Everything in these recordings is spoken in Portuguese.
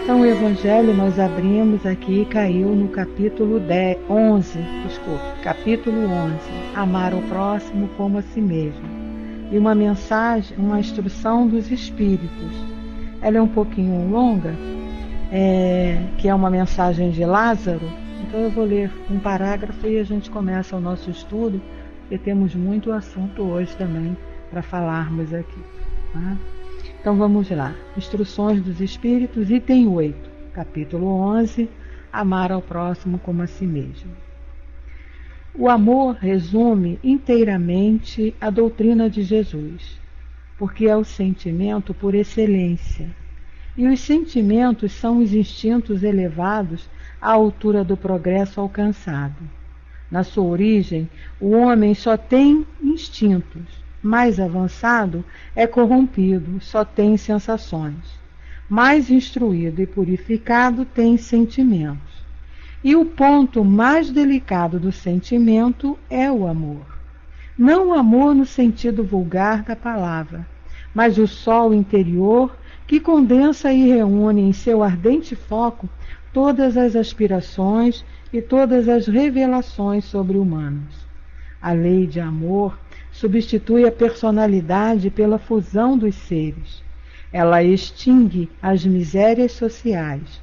Então o Evangelho nós abrimos aqui, caiu no capítulo 11, capítulo 11, amar o próximo como a si mesmo. E uma mensagem, uma instrução dos Espíritos. Ela é um pouquinho longa, que é uma mensagem de Lázaro. Então eu vou ler um parágrafo e a gente começa o nosso estudo, porque temos muito assunto hoje também para falarmos aqui. Tá? Então vamos lá. Instruções dos Espíritos, item 8, capítulo 11, amar ao próximo como a si mesmo. O amor resume inteiramente a doutrina de Jesus, porque é o sentimento por excelência. E os sentimentos são os instintos elevados à altura do progresso alcançado. Na sua origem, o homem só tem instintos. Mais avançado é corrompido, só tem sensações. Mais instruído e purificado tem sentimentos. E o ponto mais delicado do sentimento é o amor. Não o amor no sentido vulgar da palavra, mas o sol interior que condensa e reúne em seu ardente foco todas as aspirações e todas as revelações sobre-humanas. A lei de amor substitui a personalidade pela fusão dos seres. Ela extingue as misérias sociais.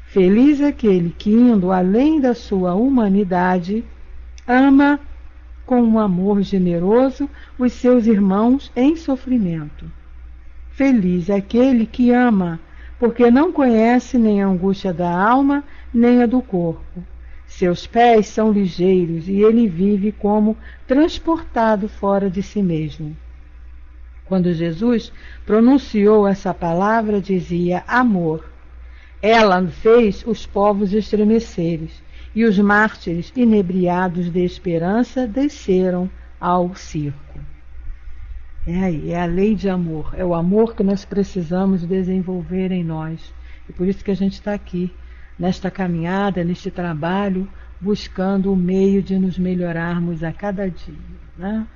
Feliz aquele que, indo além da sua humanidade, ama com um amor generoso os seus irmãos em sofrimento. Feliz aquele que ama, porque não conhece nem a angústia da alma, nem a do corpo. Seus pés são ligeiros e ele vive como transportado fora de si mesmo. Quando Jesus pronunciou essa palavra, dizia amor. Ela fez os povos estremecerem e os mártires, inebriados de esperança, desceram ao circo. É a lei de amor, é o amor que nós precisamos desenvolver em nós. E por isso que a gente está aqui, nesta caminhada, neste trabalho, buscando o meio de nos melhorarmos a cada dia. Né?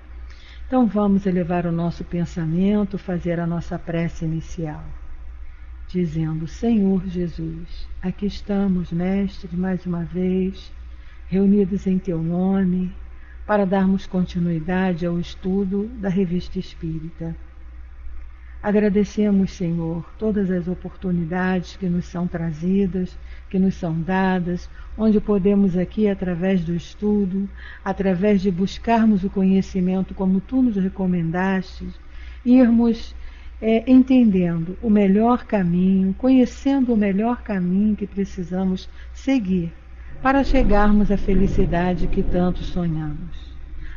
Então vamos elevar o nosso pensamento, fazer a nossa prece inicial, dizendo: Senhor Jesus, aqui estamos, Mestre, mais uma vez, reunidos em Teu nome, para darmos continuidade ao estudo da Revista Espírita. Agradecemos, Senhor, todas as oportunidades que nos são trazidas, que nos são dadas, onde podemos aqui, através do estudo, através de buscarmos o conhecimento como Tu nos recomendaste, irmos entendendo o melhor caminho, conhecendo o melhor caminho que precisamos seguir para chegarmos à felicidade que tanto sonhamos.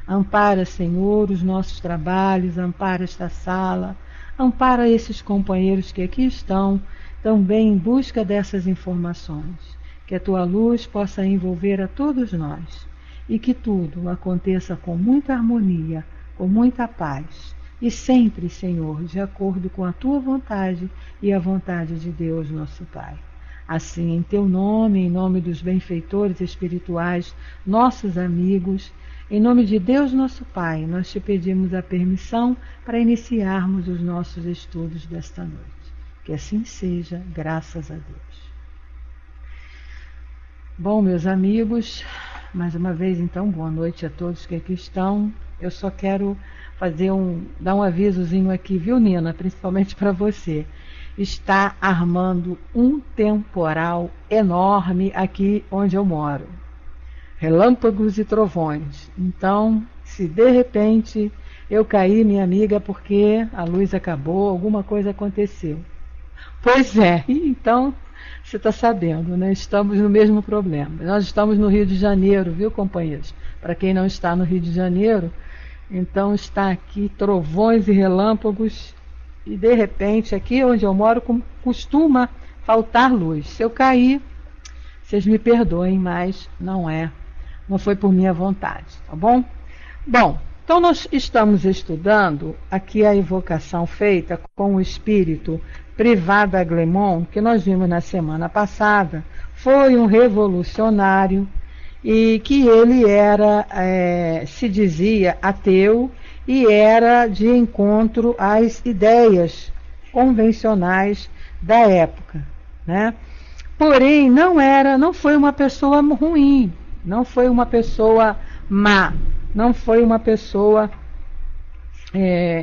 Ampara, Senhor, os nossos trabalhos, ampara esta sala, ampara esses companheiros que aqui estão, também em busca dessas informações. Que a Tua luz possa envolver a todos nós e que tudo aconteça com muita harmonia, com muita paz. E sempre, Senhor, de acordo com a Tua vontade e a vontade de Deus, nosso Pai. Assim, em Teu nome, em nome dos benfeitores espirituais, nossos amigos, em nome de Deus, nosso Pai, nós Te pedimos a permissão para iniciarmos os nossos estudos desta noite. Que assim seja, graças a Deus. Bom, meus amigos, mais uma vez, então, boa noite a todos que aqui estão. Eu só quero dar um avisozinho aqui, viu, Nina? Principalmente para você. Está armando um temporal enorme aqui onde eu moro. Relâmpagos e trovões. Então, se de repente eu cair, minha amiga, porque a luz acabou, alguma coisa aconteceu. Pois é, então, você está sabendo, né? Estamos no mesmo problema. Nós estamos no Rio de Janeiro, viu, companheiros? Para quem não está no Rio de Janeiro, então está aqui trovões e relâmpagos e de repente aqui onde eu moro costuma faltar luz. Se eu cair, vocês me perdoem, mas não foi por minha vontade, tá bom? Bom, então nós estamos estudando aqui a evocação feita com o espírito Privat d'Aglemont, que nós vimos na semana passada. Foi um revolucionário e que ele era, se dizia ateu e era de encontro às ideias convencionais da época, né? Porém, não foi uma pessoa ruim, não foi uma pessoa má, não foi uma pessoa,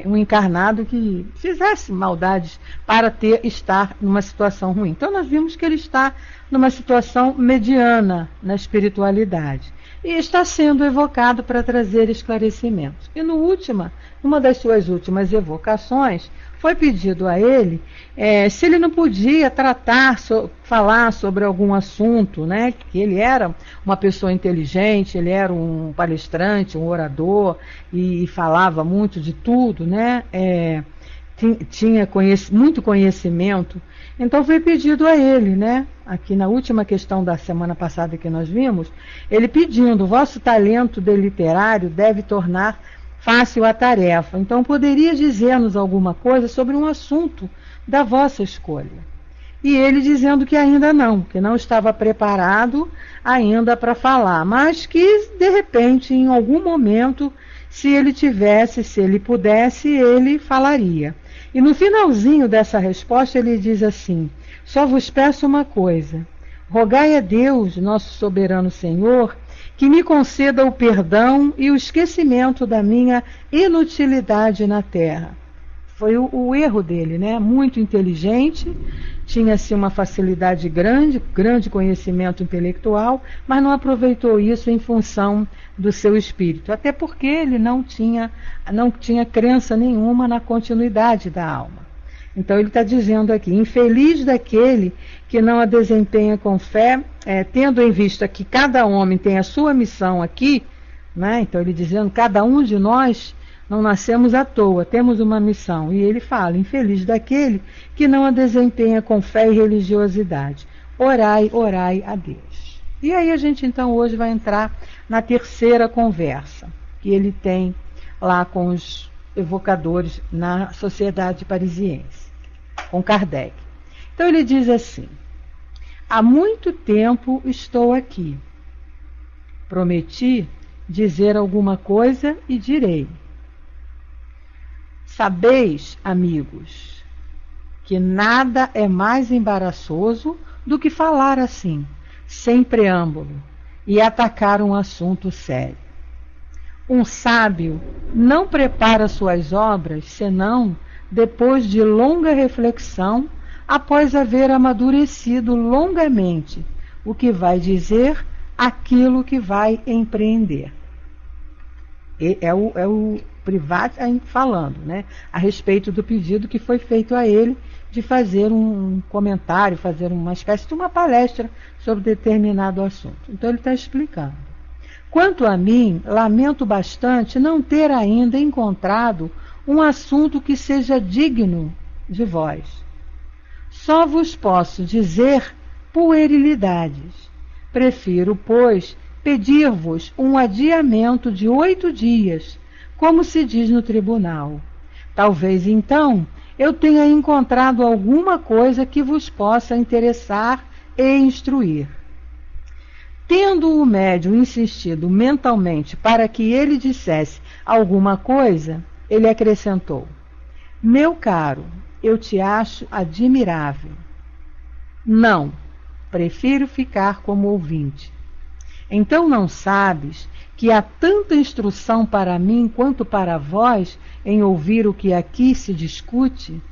um encarnado que fizesse maldades para estar numa situação ruim. Então nós vimos que ele está numa situação mediana na espiritualidade e está sendo evocado para trazer esclarecimentos. E numa das suas últimas evocações, foi pedido a ele se ele não podia falar sobre algum assunto, né? Que ele era uma pessoa inteligente, ele era um palestrante, um orador, e falava muito de tudo, né? Tinha muito conhecimento. Então foi pedido a ele, né? Aqui na última questão da semana passada que nós vimos, ele pedindo: o vosso talento de literário deve tornar fácil a tarefa. Então poderia dizer-nos alguma coisa sobre um assunto da vossa escolha. E ele dizendo que ainda não, que não estava preparado ainda para falar, mas que de repente, em algum momento, se ele pudesse, ele falaria. E no finalzinho dessa resposta ele diz assim: só vos peço uma coisa, rogai a Deus, nosso soberano Senhor, que me conceda o perdão e o esquecimento da minha inutilidade na terra. Foi o erro dele, né? Muito inteligente, tinha-se uma facilidade grande conhecimento intelectual, mas não aproveitou isso em função do seu espírito, até porque ele não tinha crença nenhuma na continuidade da alma. Então ele está dizendo aqui: infeliz daquele que não a desempenha com fé, tendo em vista que cada homem tem a sua missão aqui, né? Então ele dizendo: cada um de nós não nascemos à toa, temos uma missão. E ele fala: infeliz daquele que não a desempenha com fé e religiosidade. Orai, orai a Deus. E aí a gente então hoje vai entrar na terceira conversa que ele tem lá com os evocadores na Sociedade Parisiense, com Kardec. Então ele diz assim: há muito tempo estou aqui. Prometi dizer alguma coisa e direi. Sabeis, amigos, que nada é mais embaraçoso do que falar assim, sem preâmbulo, e atacar um assunto sério. Um sábio não prepara suas obras senão depois de longa reflexão, após haver amadurecido longamente o que vai dizer, aquilo que vai empreender. É o Privat falando, né, a respeito do pedido que foi feito a ele de fazer um comentário, fazer uma espécie de uma palestra sobre determinado assunto. Então ele está explicando: quanto a mim, lamento bastante não ter ainda encontrado um assunto que seja digno de vós. Só vos posso dizer puerilidades. Prefiro, pois, pedir-vos um adiamento de 8 dias, como se diz no tribunal. Talvez, então, eu tenha encontrado alguma coisa que vos possa interessar e instruir. Tendo o médium insistido mentalmente para que ele dissesse alguma coisa, ele acrescentou: meu caro, eu te acho admirável. Não, prefiro ficar como ouvinte. Então não sabes que há tanta instrução para mim quanto para vós em ouvir o que aqui se discute?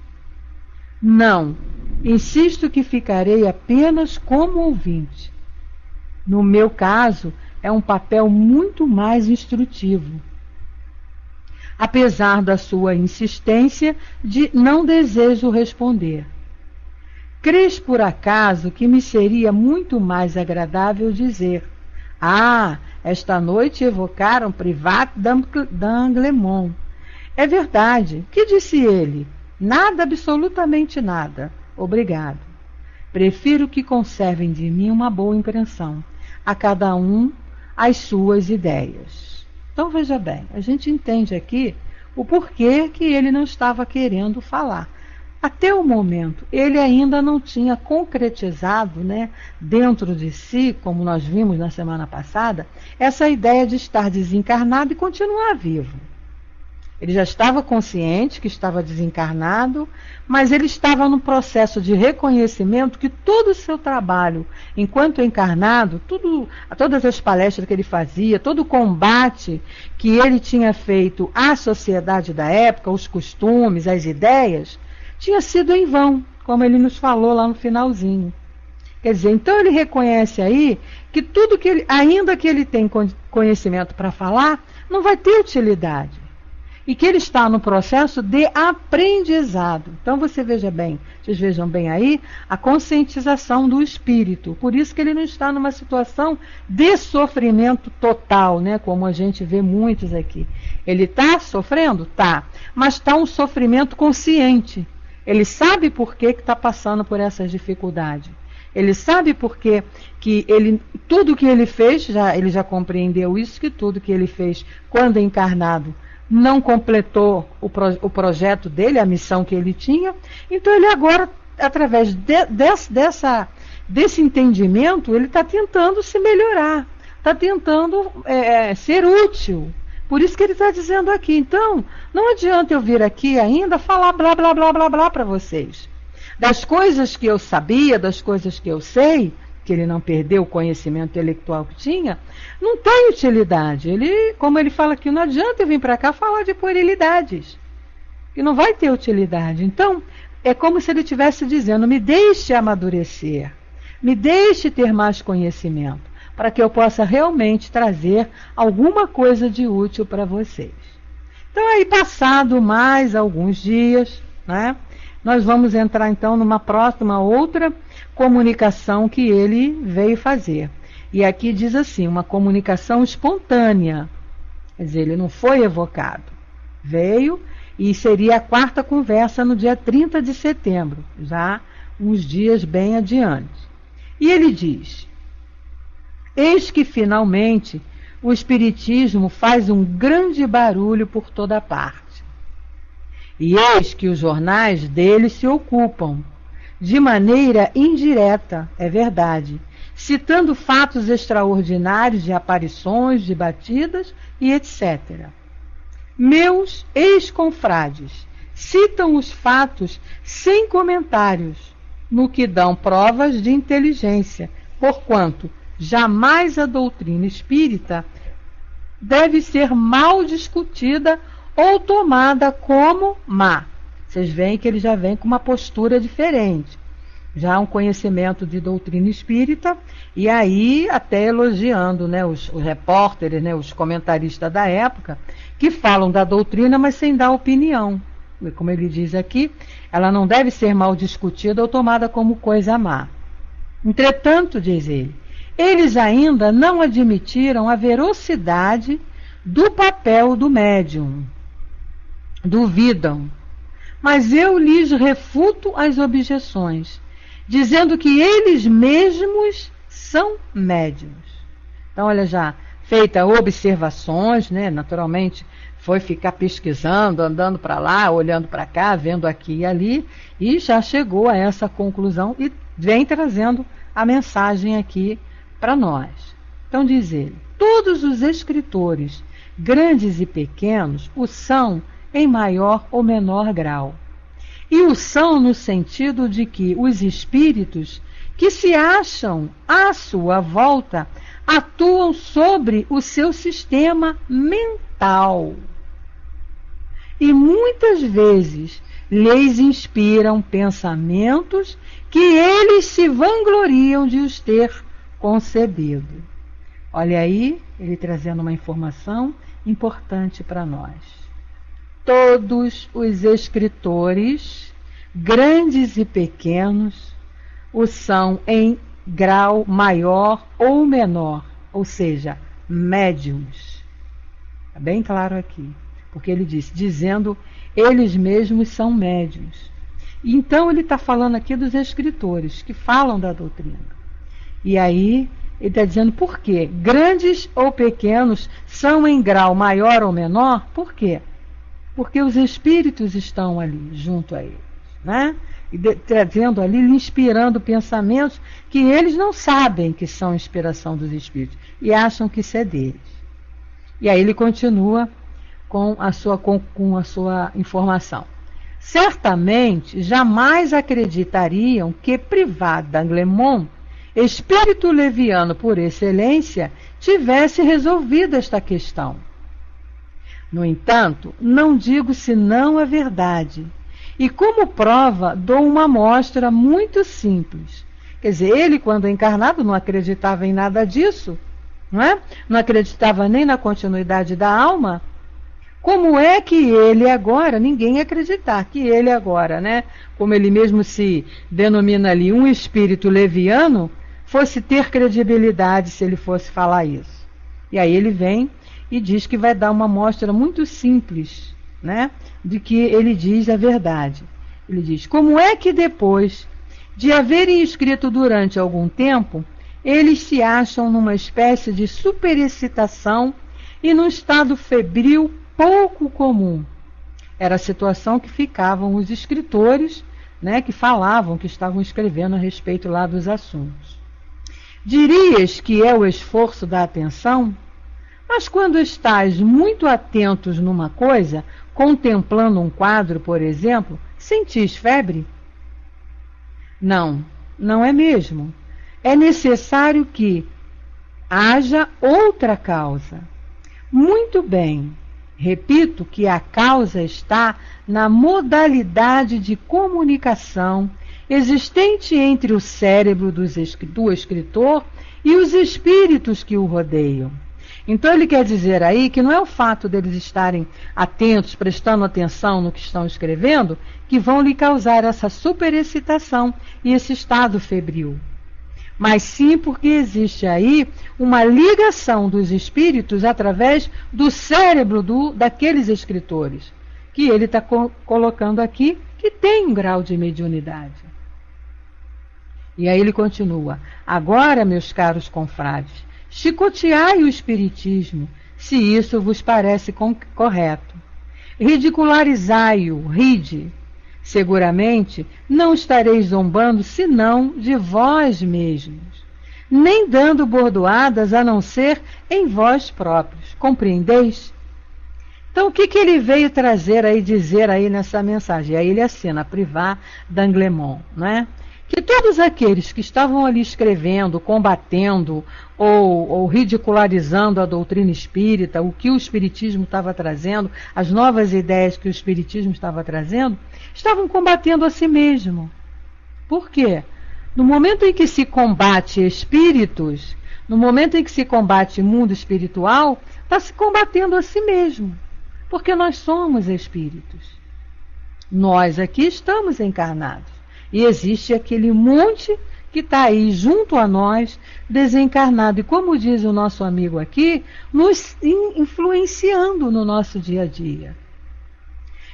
Não, insisto que ficarei apenas como ouvinte. No meu caso, é um papel muito mais instrutivo. Apesar da sua insistência, não desejo responder. Crês por acaso que me seria muito mais agradável dizer: ah, esta noite evocaram Privat d'Anglemont. É verdade. Que disse ele? Nada, absolutamente nada. Obrigado. Prefiro que conservem de mim uma boa impressão. A cada um as suas ideias. Então veja bem, a gente entende aqui o porquê que ele não estava querendo falar. Até o momento, ele ainda não tinha concretizado, né, dentro de si, como nós vimos na semana passada, essa ideia de estar desencarnado e continuar vivo. Ele já estava consciente que estava desencarnado, mas ele estava no processo de reconhecimento que todo o seu trabalho, enquanto encarnado, todas as palestras que ele fazia, todo o combate que ele tinha feito à sociedade da época, os costumes, as ideias, tinha sido em vão, como ele nos falou lá no finalzinho. Quer dizer, então ele reconhece aí que tudo que ele, ainda que ele tenha conhecimento para falar, não vai ter utilidade. E que ele está no processo de aprendizado. Então vocês vejam bem aí a conscientização do espírito. Por isso que ele não está numa situação de sofrimento total, né? Como a gente vê muitos aqui. Ele está sofrendo? Tá. Mas está um sofrimento consciente. Ele sabe por que está passando por essas dificuldades. Ele sabe por que tudo que ele fez, ele já compreendeu isso, que tudo que ele fez quando encarnado não completou o projeto dele, a missão que ele tinha. Então ele agora, através desse entendimento, ele está tentando se melhorar, está tentando ser útil. Por isso que ele está dizendo aqui. Então, não adianta eu vir aqui ainda falar blá, blá, blá, blá, blá para vocês. Das coisas que eu sabia, das coisas que eu sei, que ele não perdeu o conhecimento intelectual que tinha, não tem utilidade. Como ele fala aqui, não adianta eu vir para cá falar de puerilidades, que não vai ter utilidade. Então, é como se ele estivesse dizendo, me deixe amadurecer, me deixe ter mais conhecimento, para que eu possa realmente trazer alguma coisa de útil para vocês. Então, aí passado mais alguns dias, né, nós vamos entrar então numa próxima outra comunicação que ele veio fazer. E aqui diz assim, uma comunicação espontânea. Quer dizer, ele não foi evocado. Veio e seria a quarta conversa no dia 30 de setembro, já uns dias bem adiante. E ele diz, eis que finalmente o Espiritismo faz um grande barulho por toda parte. E eis que os jornais dele se ocupam, de maneira indireta, é verdade, citando fatos extraordinários de aparições, de batidas e etc. Meus ex-confrades citam os fatos sem comentários, no que dão provas de inteligência, porquanto jamais a doutrina espírita deve ser mal discutida ou tomada como má. Vocês veem que ele já vem com uma postura diferente. Já um conhecimento de doutrina espírita, e aí até elogiando, né, os repórteres, né, os comentaristas da época, que falam da doutrina, mas sem dar opinião. Como ele diz aqui, ela não deve ser mal discutida ou tomada como coisa má. Entretanto, diz ele, eles ainda não admitiram a veracidade do papel do médium. Duvidam, mas eu lhes refuto as objeções, dizendo que eles mesmos são médiuns. Então, olha, já feita observações, né? Naturalmente foi ficar pesquisando, andando para lá, olhando para cá, vendo aqui e ali, e já chegou a essa conclusão e vem trazendo a mensagem aqui para nós. Então diz ele, todos os escritores, grandes e pequenos, o são em maior ou menor grau. E o são no sentido de que os espíritos que se acham à sua volta atuam sobre o seu sistema mental. E muitas vezes lhes inspiram pensamentos que eles se vangloriam de os ter concebido. Olha aí, ele trazendo uma informação importante para nós. Todos os escritores, grandes e pequenos, o são em grau maior ou menor, ou seja, médiums. Está bem claro aqui, porque ele diz, dizendo, eles mesmos são médiums. Então ele está falando aqui dos escritores que falam da doutrina. E aí ele está dizendo por quê? Grandes ou pequenos são em grau maior ou menor? Por quê? Porque os espíritos estão ali, junto a eles, né? E trazendo ali, inspirando pensamentos que eles não sabem que são inspiração dos espíritos e acham que isso é deles. E aí ele continua com a sua informação. Certamente jamais acreditariam que Privat d'Anglemont, espírito leviano por excelência, tivesse resolvido esta questão. No entanto, não digo senão a verdade, e como prova dou uma amostra muito simples. Quer dizer, ele, quando encarnado, não acreditava em nada disso, não é? Não acreditava nem na continuidade da alma. Como é que ele agora, ninguém acreditar que ele agora, né, como ele mesmo se denomina ali, um espírito leviano, fosse ter credibilidade se ele fosse falar isso? E aí ele vem e diz que vai dar uma amostra muito simples, né, de que ele diz a verdade. Ele diz: como é que depois de haverem escrito durante algum tempo, eles se acham numa espécie de superexcitação e num estado febril pouco comum? Era a situação que ficavam os escritores, né, que falavam, que estavam escrevendo a respeito lá dos assuntos. Dirias que é o esforço da atenção? Mas quando estás muito atentos numa coisa, contemplando um quadro, por exemplo, sentis febre? Não, não é mesmo. É necessário que haja outra causa. Muito bem. Repito que a causa está na modalidade de comunicação existente entre o cérebro do escritor e os espíritos que o rodeiam. Então ele quer dizer aí que não é o fato deles estarem atentos, prestando atenção no que estão escrevendo, que vão lhe causar essa superexcitação e esse estado febril. Mas sim porque existe aí uma ligação dos espíritos através do cérebro daqueles escritores, que ele está colocando aqui, que tem um grau de mediunidade. E aí ele continua: agora, meus caros confrades, chicoteai o espiritismo, se isso vos parece correto. Ridicularizai-o, ride. Seguramente não estareis zombando senão de vós mesmos, nem dando bordoadas a não ser em vós próprios. Compreendeis? Então o que ele veio trazer aí, dizer aí nessa mensagem? Aí ele assina: Privat d'Anglemont, não é? Que todos aqueles que estavam ali escrevendo, combatendo ou ridicularizando a doutrina espírita, o que o espiritismo estava trazendo, as novas ideias que o espiritismo estava trazendo, estavam combatendo a si mesmo. Por quê? No momento em que se combate espíritos, no momento em que se combate mundo espiritual, está se combatendo a si mesmo. Porque nós somos espíritos. Nós aqui estamos encarnados. E existe aquele monte que está aí junto a nós, desencarnado. E como diz o nosso amigo aqui, nos influenciando no nosso dia a dia.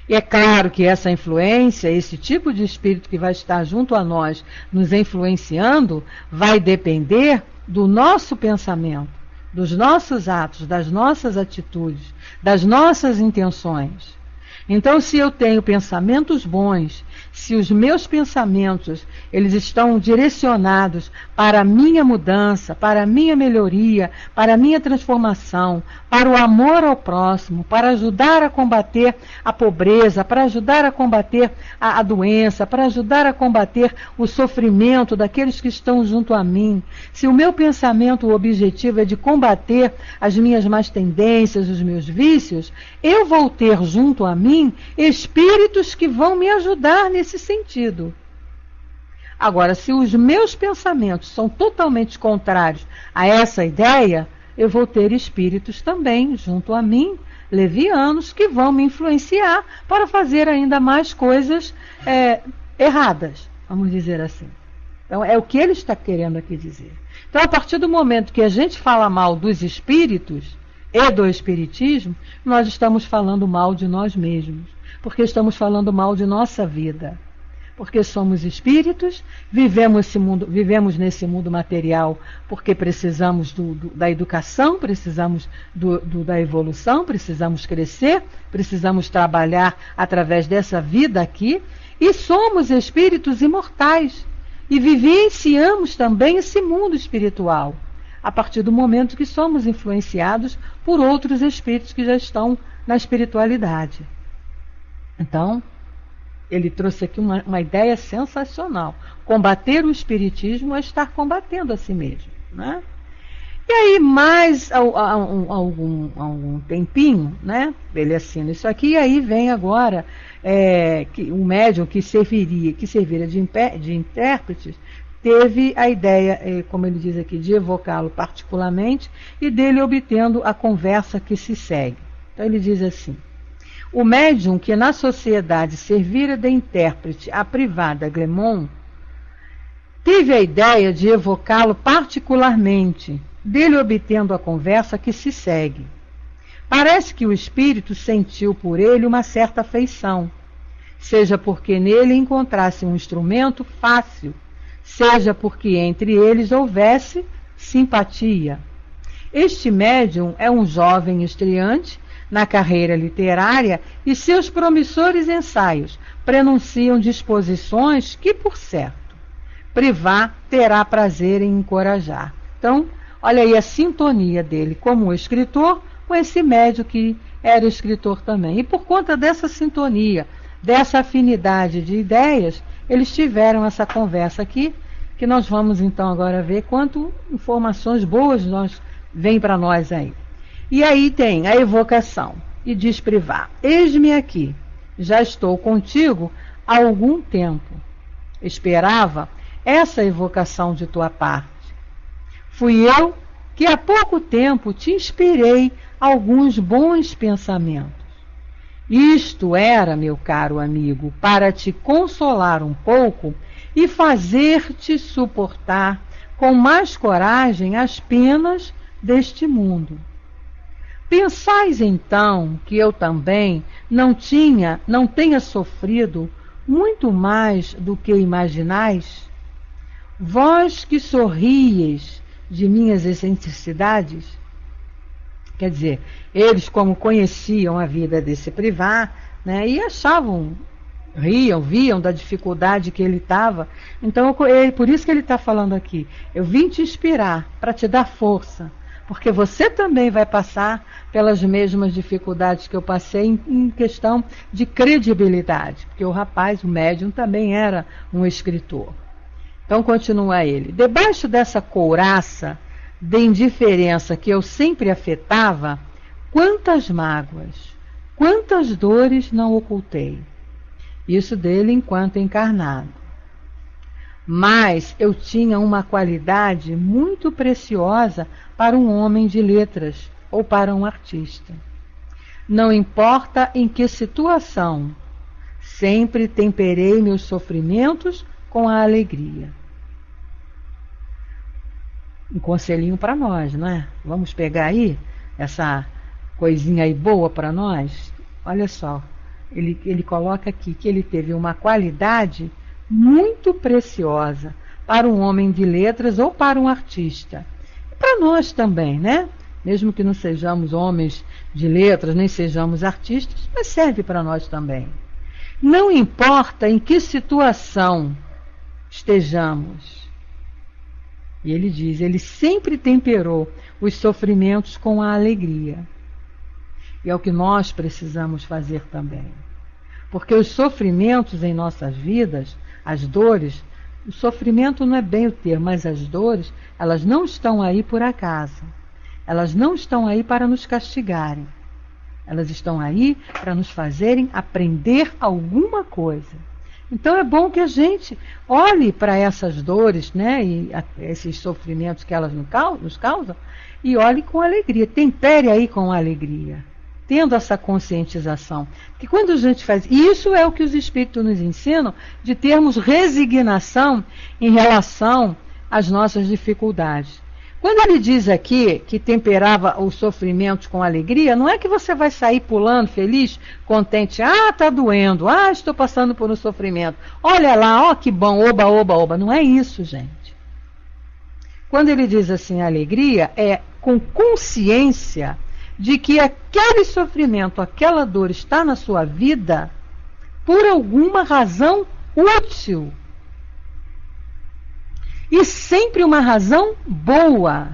E é claro que essa influência, esse tipo de espírito que vai estar junto a nós, nos influenciando, vai depender do nosso pensamento, dos nossos atos, das nossas atitudes, das nossas intenções. Então, se eu tenho pensamentos bons, se os meus pensamentos eles estão direcionados para a minha mudança, para a minha melhoria, para a minha transformação, para o amor ao próximo, para ajudar a combater a pobreza, para ajudar a combater a doença, para ajudar a combater o sofrimento daqueles que estão junto a mim, se o meu pensamento, o objetivo é de combater as minhas más tendências, os meus vícios, eu vou ter junto a mim espíritos que vão me ajudar nesse sentido. Agora, se os meus pensamentos são totalmente contrários a essa ideia, eu vou ter espíritos também junto a mim, levianos, que vão me influenciar para fazer ainda mais coisas erradas, vamos dizer assim. Então, é o que ele está querendo aqui dizer. Então, a partir do momento que a gente fala mal dos espíritos e do espiritismo, nós estamos falando mal de nós mesmos, porque estamos falando mal de nossa vida. Porque somos espíritos, vivemos nesse mundo material porque precisamos da educação, precisamos da evolução, precisamos crescer, precisamos trabalhar através dessa vida aqui, e somos espíritos imortais, e vivenciamos também esse mundo espiritual, a partir do momento que somos influenciados por outros espíritos que já estão na espiritualidade. Então, ele trouxe aqui uma ideia sensacional. Combater o espiritismo é estar combatendo a si mesmo, né? E aí, mais algum tempinho, né? Ele assina isso aqui, e aí vem agora um médium que serviria de intérprete, teve a ideia, como ele diz aqui, de evocá-lo particularmente e dele obtendo a conversa que se segue. Então ele diz assim: o médium que na sociedade servira de intérprete à privada Glemon teve a ideia de evocá-lo particularmente, dele obtendo a conversa que se segue. Parece que o espírito sentiu por ele uma certa afeição, seja porque nele encontrasse um instrumento fácil, seja porque entre eles houvesse simpatia. Este médium é um jovem estreante na carreira literária e seus promissores ensaios prenunciam disposições que, por certo, Privat terá prazer em encorajar. Então, olha aí a sintonia dele como escritor com esse médium que era escritor também. E por conta dessa sintonia, dessa afinidade de ideias, eles tiveram essa conversa aqui, que nós vamos então agora ver quanto informações boas vêm para nós aí. E aí tem a evocação, e diz Privat: eis-me aqui, já estou contigo há algum tempo. Esperava essa evocação de tua parte. Fui eu que há pouco tempo te inspirei alguns bons pensamentos. Isto era, meu caro amigo, para te consolar um pouco e fazer-te suportar com mais coragem as penas deste mundo. Pensais então que eu também não tenha sofrido muito mais do que imaginais? Vós que sorrieis de minhas excentricidades? Quer dizer, eles, como conheciam a vida desse Privat, né, e achavam, viam da dificuldade que ele estava. Então, por isso que ele está falando aqui: eu vim te inspirar para te dar força, porque você também vai passar pelas mesmas dificuldades que eu passei em questão de credibilidade, porque o rapaz, o médium, também era um escritor. Então continua ele: debaixo dessa couraça de indiferença que eu sempre afetava, quantas mágoas, quantas dores não ocultei. Isso dele enquanto encarnado. Mas eu tinha uma qualidade muito preciosa para um homem de letras ou para um artista. Não importa em que situação, sempre temperei meus sofrimentos com a alegria. Um conselhinho para nós, não é? Vamos pegar aí essa coisinha aí boa para nós? Olha só, ele coloca aqui que ele teve uma qualidade muito preciosa para um homem de letras ou para um artista. E para nós também, né? Mesmo que não sejamos homens de letras, nem sejamos artistas, mas serve para nós também. Não importa em que situação estejamos. E ele diz, ele sempre temperou os sofrimentos com a alegria. E é o que nós precisamos fazer também. Porque os sofrimentos em nossas vidas, as dores, o sofrimento não é bem o termo, mas as dores, elas não estão aí por acaso. Elas não estão aí para nos castigarem. Elas estão aí para nos fazerem aprender alguma coisa. Então é bom que a gente olhe para essas dores, né, e esses sofrimentos que elas nos causam, e olhe com alegria, tempere aí com alegria, tendo essa conscientização. Que quando a gente faz isso, é o que os espíritos nos ensinam, de termos resignação em relação às nossas dificuldades. Quando ele diz aqui que temperava os sofrimentos com alegria, não é que você vai sair pulando, feliz, contente. Ah, está doendo. Ah, estou passando por um sofrimento. Olha lá, ó que bom, oba, oba, oba. Não é isso, gente. Quando ele diz assim, alegria, é com consciência de que aquele sofrimento, aquela dor está na sua vida por alguma razão útil. E sempre uma razão boa.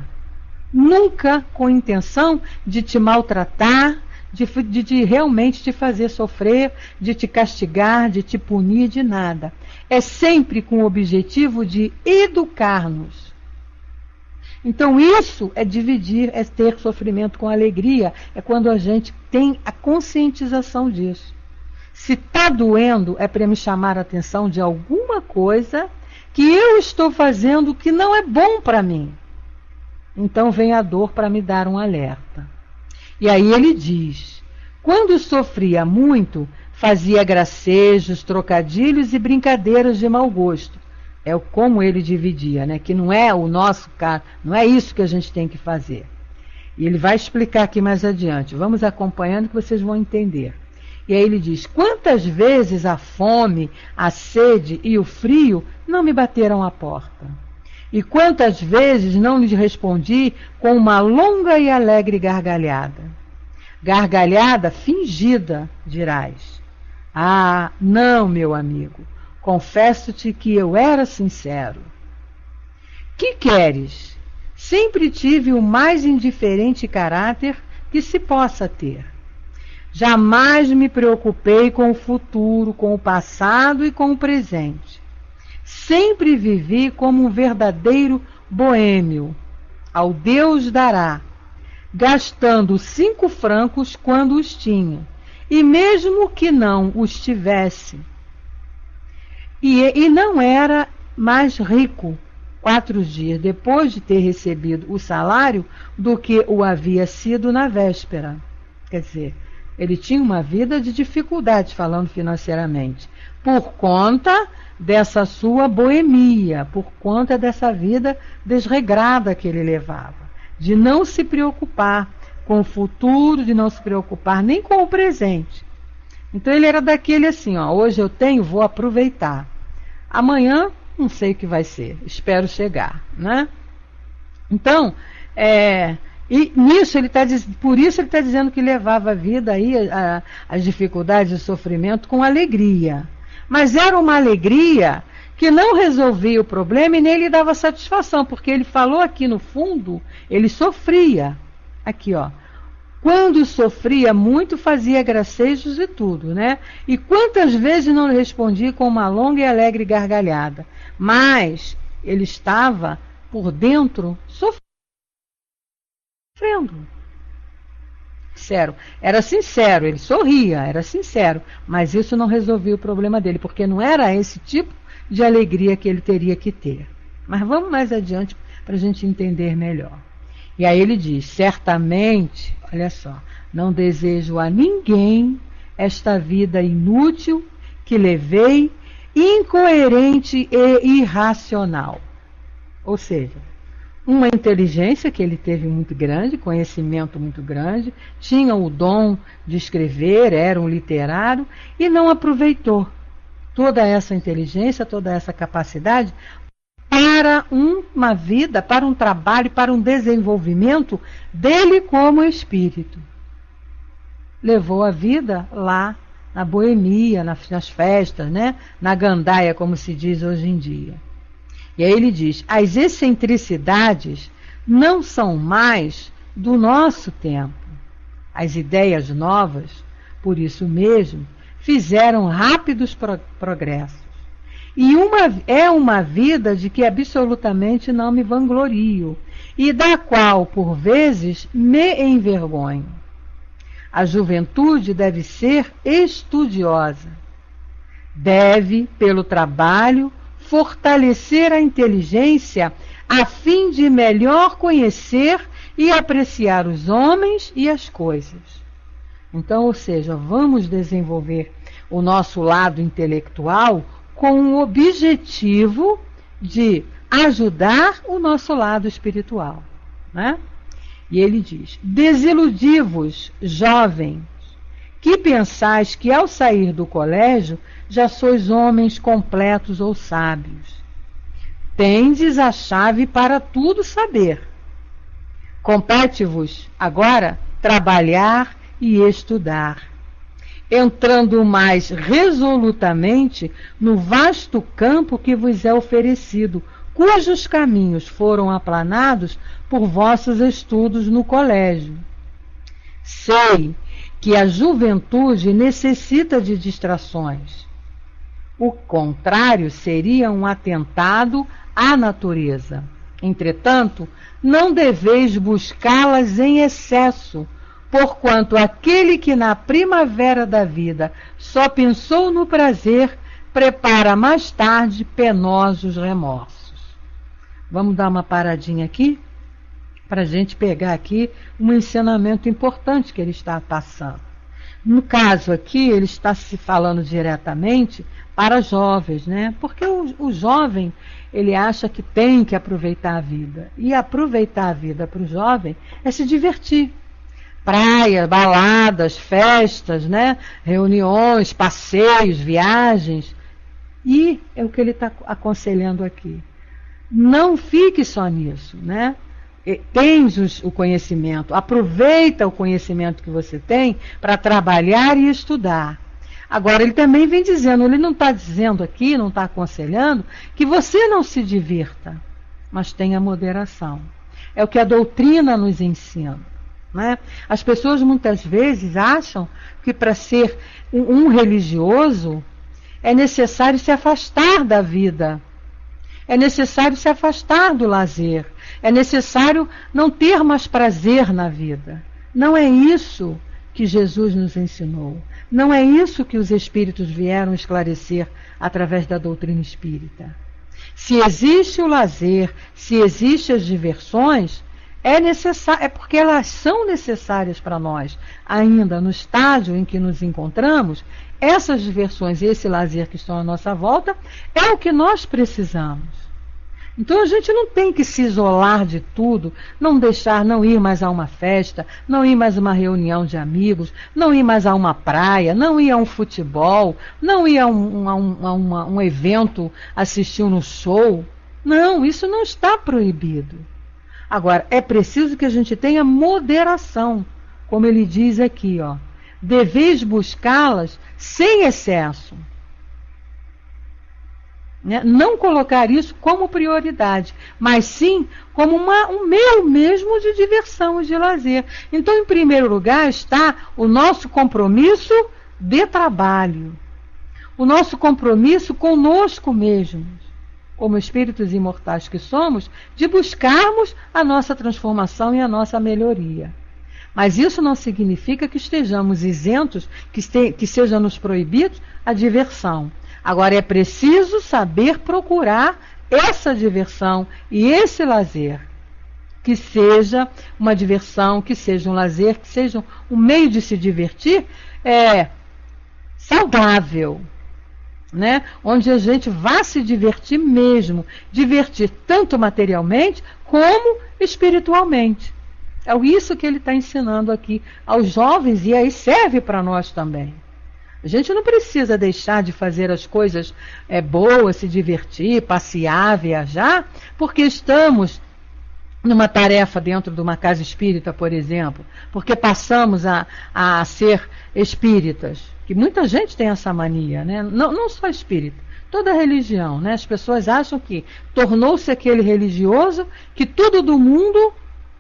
nunca com intenção de te maltratar, de realmente te fazer sofrer, de te castigar, de te punir, de nada. É sempre com o objetivo de educar-nos. Então isso é dividir, é ter sofrimento com alegria, é quando a gente tem a conscientização disso. Se está doendo, é para me chamar a atenção de alguma coisa que eu estou fazendo que não é bom para mim. Então vem a dor para me dar um alerta. E aí ele diz, quando sofria muito, fazia gracejos, trocadilhos e brincadeiras de mau gosto. É como ele dividia, né? Que não é o nosso caso, não é isso que a gente tem que fazer. E ele vai explicar aqui mais adiante. Vamos acompanhando que vocês vão entender. E aí ele diz, quantas vezes a fome, a sede e o frio não me bateram à porta? E quantas vezes não lhes respondi com uma longa e alegre gargalhada? Gargalhada fingida, dirás. Ah, não, meu amigo, confesso-te que eu era sincero. Que queres? Sempre tive o mais indiferente caráter que se possa ter. Jamais me preocupei com o futuro, com o passado e com o presente. Sempre vivi como um verdadeiro boêmio. Ao Deus dará, gastando 5 francos quando os tinha, e mesmo que não os tivesse. E não era mais rico 4 dias depois de ter recebido o salário do que o havia sido na véspera. Quer dizer, ele tinha uma vida de dificuldade, falando financeiramente, por conta dessa sua boemia, por conta dessa vida desregrada que ele levava, de não se preocupar com o futuro, de não se preocupar nem com o presente. Então ele era daquele assim, ó, hoje eu tenho, vou aproveitar. Amanhã, não sei o que vai ser, espero chegar, né? Então, e nisso por isso ele está dizendo que levava a vida aí, as dificuldades e o sofrimento com alegria. Mas era uma alegria que não resolvia o problema e nem lhe dava satisfação, porque ele falou aqui no fundo, ele sofria. Aqui, ó. Quando sofria muito, fazia gracejos e tudo, né? E quantas vezes não respondia com uma longa e alegre gargalhada. Mas ele estava por dentro sofrendo. Era sincero, ele sorria, era sincero, mas isso não resolvia o problema dele, porque não era esse tipo de alegria que ele teria que ter. Mas vamos mais adiante para a gente entender melhor. E aí ele diz, certamente, olha só, não desejo a ninguém esta vida inútil que levei, incoerente e irracional. Ou seja, uma inteligência que ele teve muito grande, conhecimento muito grande, tinha o dom de escrever, era um literário, e não aproveitou toda essa inteligência, toda essa capacidade para uma vida, para um trabalho, para um desenvolvimento dele como espírito. Levou a vida lá na boemia, nas festas, né? Na gandaia, como se diz hoje em dia. E aí ele diz, as excentricidades não são mais do nosso tempo. As ideias novas, por isso mesmo, fizeram rápidos progressos. E é uma vida de que absolutamente não me vanglorio, e da qual, por vezes, me envergonho. A juventude deve ser estudiosa. Deve, pelo trabalho, fortalecer a inteligência a fim de melhor conhecer e apreciar os homens e as coisas. Então, ou seja, vamos desenvolver o nosso lado intelectual com o objetivo de ajudar o nosso lado espiritual, né? E ele diz, desiludi-vos, jovens, que pensais que ao sair do colégio já sois homens completos ou sábios. Tendes a chave para tudo saber. Compete-vos agora trabalhar e estudar, entrando mais resolutamente no vasto campo que vos é oferecido, cujos caminhos foram aplanados por vossos estudos no colégio. Sei que a juventude necessita de distrações. O contrário seria um atentado à natureza. Entretanto, não deveis buscá-las em excesso, porquanto aquele que na primavera da vida só pensou no prazer, prepara mais tarde penosos remorsos. Vamos dar uma paradinha aqui, para a gente pegar aqui um ensinamento importante que ele está passando. No caso aqui, ele está se falando diretamente para jovens, né? Porque o jovem, ele acha que tem que aproveitar a vida. E aproveitar a vida para o jovem é se divertir. Praia, baladas, festas, né? Reuniões, passeios, viagens. E é o que ele está aconselhando aqui. Não fique só nisso, né? Tens o conhecimento, aproveita o conhecimento que você tem para trabalhar e estudar. Agora, ele também vem dizendo, ele não está dizendo aqui, não está aconselhando, que você não se divirta, mas tenha moderação. É o que a doutrina nos ensina, né? As pessoas muitas vezes acham que para ser um religioso é necessário se afastar da vida. É necessário se afastar do lazer. É necessário não ter mais prazer na vida. Não é isso que Jesus nos ensinou. Não é isso que os espíritos vieram esclarecer através da doutrina espírita. Se existe o lazer, se existem as diversões, é porque elas são necessárias para nós. Ainda no estágio em que nos encontramos, essas diversões e esse lazer que estão à nossa volta é o que nós precisamos. Então a gente não tem que se isolar de tudo, não ir mais a uma festa, não ir mais a uma reunião de amigos, não ir mais a uma praia, não ir a um futebol, não ir a um evento, assistir um show. Não, isso não está proibido. Agora, é preciso que a gente tenha moderação, como ele diz aqui, ó. Deveis buscá-las sem excesso. Não colocar isso como prioridade, mas sim como um meio mesmo de diversão e de lazer. Então, em primeiro lugar, está o nosso compromisso de trabalho, o nosso compromisso conosco mesmos, como espíritos imortais que somos, de buscarmos a nossa transformação e a nossa melhoria. Mas isso não significa que estejamos isentos, que seja nos proibidos a diversão. Agora, é preciso saber procurar essa diversão e esse lazer. Que seja uma diversão, que seja um lazer, que seja um meio de se divertir saudável, né? Onde a gente vá se divertir mesmo. Divertir tanto materialmente como espiritualmente. É isso que ele está ensinando aqui aos jovens e aí serve para nós também. A gente não precisa deixar de fazer as coisas boas, se divertir, passear, viajar, porque estamos numa tarefa dentro de uma casa espírita, por exemplo, porque passamos a ser espíritas, que muita gente tem essa mania, né? Não só espírita, toda religião, né? As pessoas acham que tornou-se aquele religioso que tudo do mundo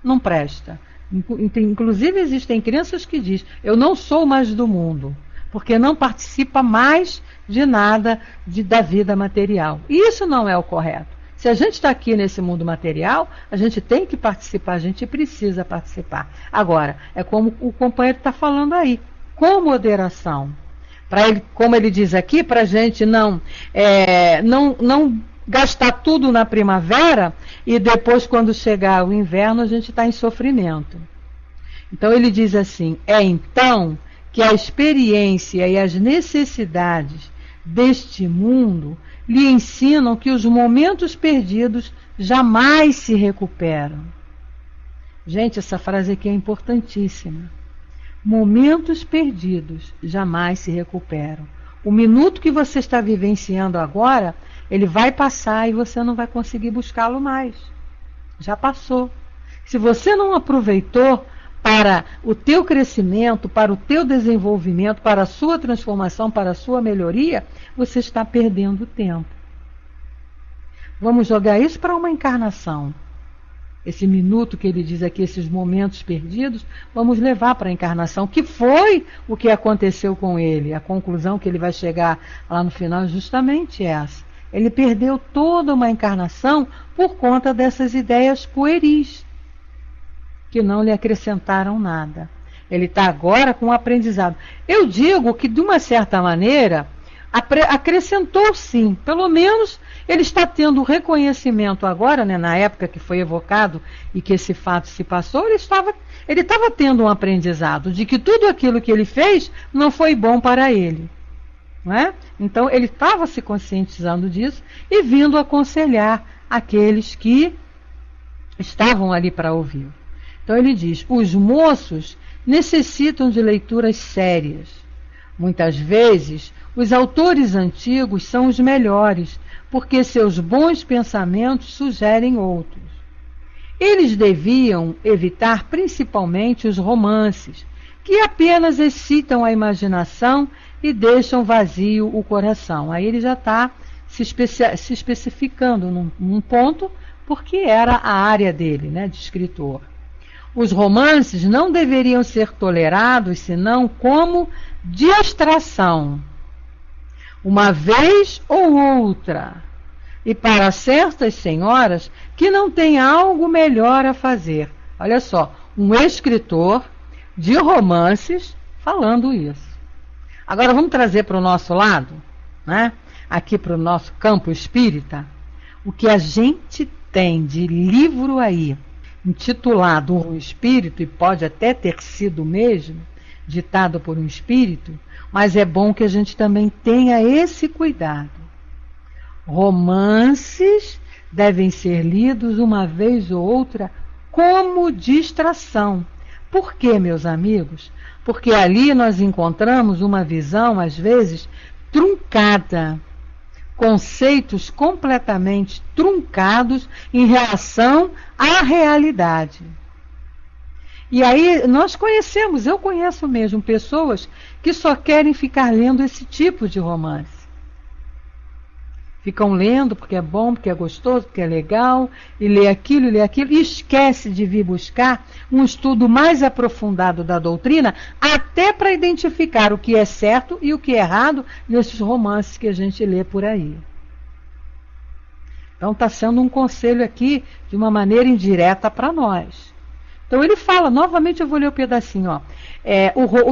não presta. Inclusive existem crianças que dizem, eu não sou mais do mundo, porque não participa mais de nada da vida material. E isso não é o correto. Se a gente está aqui nesse mundo material, a gente tem que participar, a gente precisa participar. Agora, é como o companheiro está falando aí, com moderação. Como ele diz aqui, para a gente não gastar tudo na primavera e depois, quando chegar o inverno, a gente está em sofrimento. Então ele diz assim, então que a experiência e as necessidades deste mundo lhe ensinam que os momentos perdidos jamais se recuperam. Gente, essa frase aqui é importantíssima. Momentos perdidos jamais se recuperam. O minuto que você está vivenciando agora, ele vai passar e você não vai conseguir buscá-lo mais. Já passou. Se você não aproveitou para o teu crescimento, para o teu desenvolvimento, para a sua transformação, para a sua melhoria, você está perdendo tempo. Vamos jogar isso para uma encarnação. Esse minuto que ele diz aqui, esses momentos perdidos, vamos levar para a encarnação, que foi o que aconteceu com ele. A conclusão que ele vai chegar lá no final é justamente essa. Ele perdeu toda uma encarnação por conta dessas ideias pueris, que não lhe acrescentaram nada. Ele está agora com um aprendizado. Eu digo que, de uma certa maneira, acrescentou sim. Pelo menos ele está tendo reconhecimento agora, né, na época que foi evocado e que esse fato se passou, ele estava tendo um aprendizado de que tudo aquilo que ele fez não foi bom para ele. Não é? Então ele estava se conscientizando disso e vindo aconselhar aqueles que estavam ali para ouvir. Então ele diz: os moços necessitam de leituras sérias. Muitas vezes, os autores antigos são os melhores, porque seus bons pensamentos sugerem outros. Eles deviam evitar principalmente os romances, que apenas excitam a imaginação e deixam vazio o coração. Aí ele já está se especificando num ponto, porque era a área dele, né, de escritor. Os romances não deveriam ser tolerados, senão como distração, uma vez ou outra, e para certas senhoras que não têm algo melhor a fazer. Olha só, um escritor de romances falando isso. Agora vamos trazer para o nosso lado, né? Aqui para o nosso campo espírita, o que a gente tem de livro aí, intitulado Um Espírito, e pode até ter sido mesmo, ditado por um espírito, mas é bom que a gente também tenha esse cuidado. Romances devem ser lidos uma vez ou outra como distração. Por quê, meus amigos? Porque ali nós encontramos uma visão, às vezes, truncada, conceitos completamente truncados em relação à realidade. E aí nós conhecemos, eu conheço mesmo, pessoas que só querem ficar lendo esse tipo de romance. Ficam lendo porque é bom, porque é gostoso, porque é legal, e lê aquilo, e esquece de vir buscar um estudo mais aprofundado da doutrina, até para identificar o que é certo e o que é errado nesses romances que a gente lê por aí. Então está sendo um conselho aqui de uma maneira indireta para nós. Então ele fala, novamente eu vou ler o pedacinho, ó.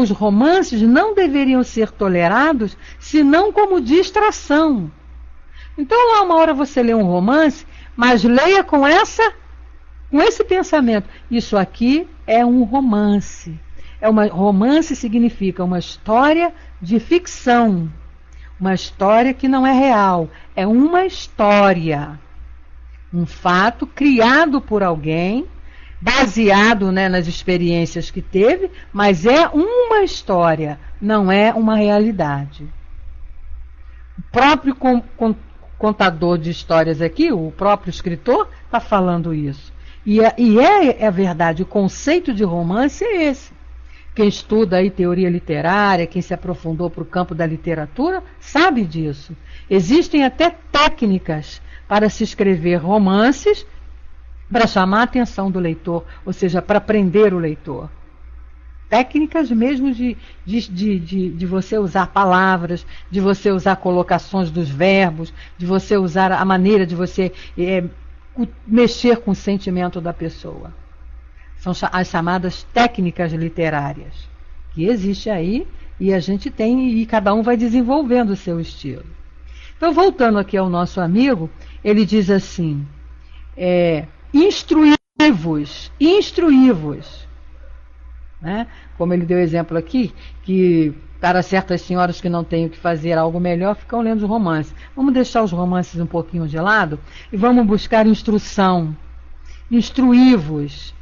Os romances não deveriam ser tolerados, senão como distração. Então lá uma hora você lê um romance, mas leia com esse pensamento. Isso aqui é um romance. Romance significa uma história de ficção. Uma história que não é real. É uma história. Um fato criado por alguém, baseado, né, nas experiências que teve, mas é uma história, não é uma realidade. O próprio contador de histórias aqui, o próprio escritor, está falando isso. E é verdade, o conceito de romance é esse. Quem estuda aí teoria literária, quem se aprofundou para o campo da literatura, sabe disso. Existem até técnicas para se escrever romances para chamar a atenção do leitor, ou seja, para prender o leitor. Técnicas mesmo de você usar palavras, de você usar colocações dos verbos, de você usar a maneira de você mexer com o sentimento da pessoa. São as chamadas técnicas literárias, que existe aí e a gente tem, e cada um vai desenvolvendo o seu estilo. Então, voltando aqui ao nosso amigo, ele diz assim, instruí-vos, né? Como ele deu exemplo aqui, que para certas senhoras que não têm o que fazer algo melhor, ficam lendo os romances. Vamos deixar os romances um pouquinho de lado e vamos buscar instrução. Instruí-vos,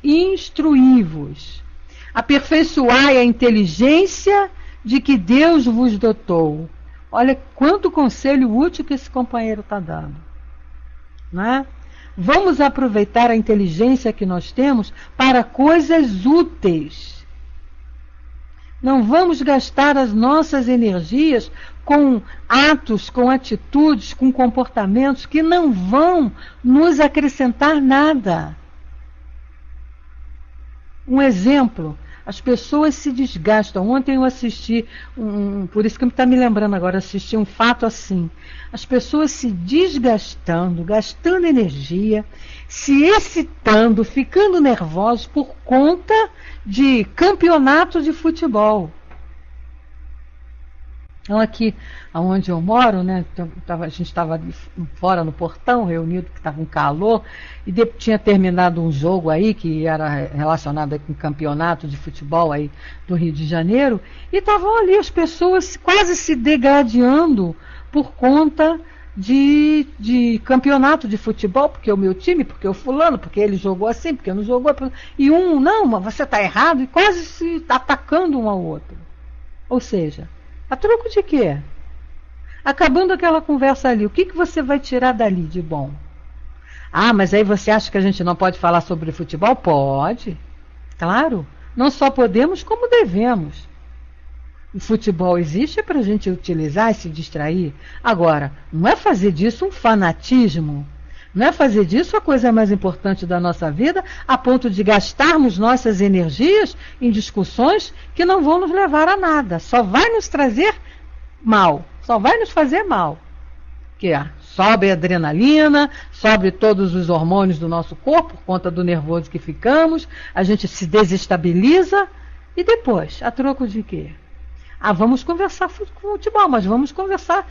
aperfeiçoai a inteligência de que Deus vos dotou. Olha quanto conselho útil que esse companheiro está dando, né? Vamos aproveitar a inteligência que nós temos para coisas úteis. Não vamos gastar as nossas energias com atos, com atitudes, com comportamentos que não vão nos acrescentar nada. Um exemplo, as pessoas se desgastam. Ontem eu assisti, por isso que está me lembrando agora, assisti um fato assim. As pessoas se desgastando, gastando energia, se excitando, ficando nervosos por conta de campeonato de futebol. Então aqui onde eu moro, né, a gente estava fora no portão, reunido, que estava um calor, e tinha terminado um jogo aí, que era relacionado com o campeonato de futebol aí do Rio de Janeiro, e estavam ali as pessoas quase se degradando por conta de campeonato de futebol, porque o meu time, porque o fulano, porque ele jogou assim, porque não jogou, e não, mas você está errado, e quase se atacando um ao outro. Ou seja, a troco de quê? Acabando aquela conversa ali, o que você vai tirar dali de bom? Ah, mas aí você acha que a gente não pode falar sobre futebol? Pode, claro. Não só podemos, como devemos. O futebol existe para a gente utilizar e se distrair. Agora, não é fazer disso um fanatismo. Não é fazer disso a coisa mais importante da nossa vida, a ponto de gastarmos nossas energias em discussões que não vão nos levar a nada. Só vai nos trazer mal. Só vai nos fazer mal. Que sobe a adrenalina, sobe todos os hormônios do nosso corpo, por conta do nervoso que ficamos, a gente se desestabiliza, e depois, a troco de quê? Ah, vamos conversar futebol, mas vamos conversar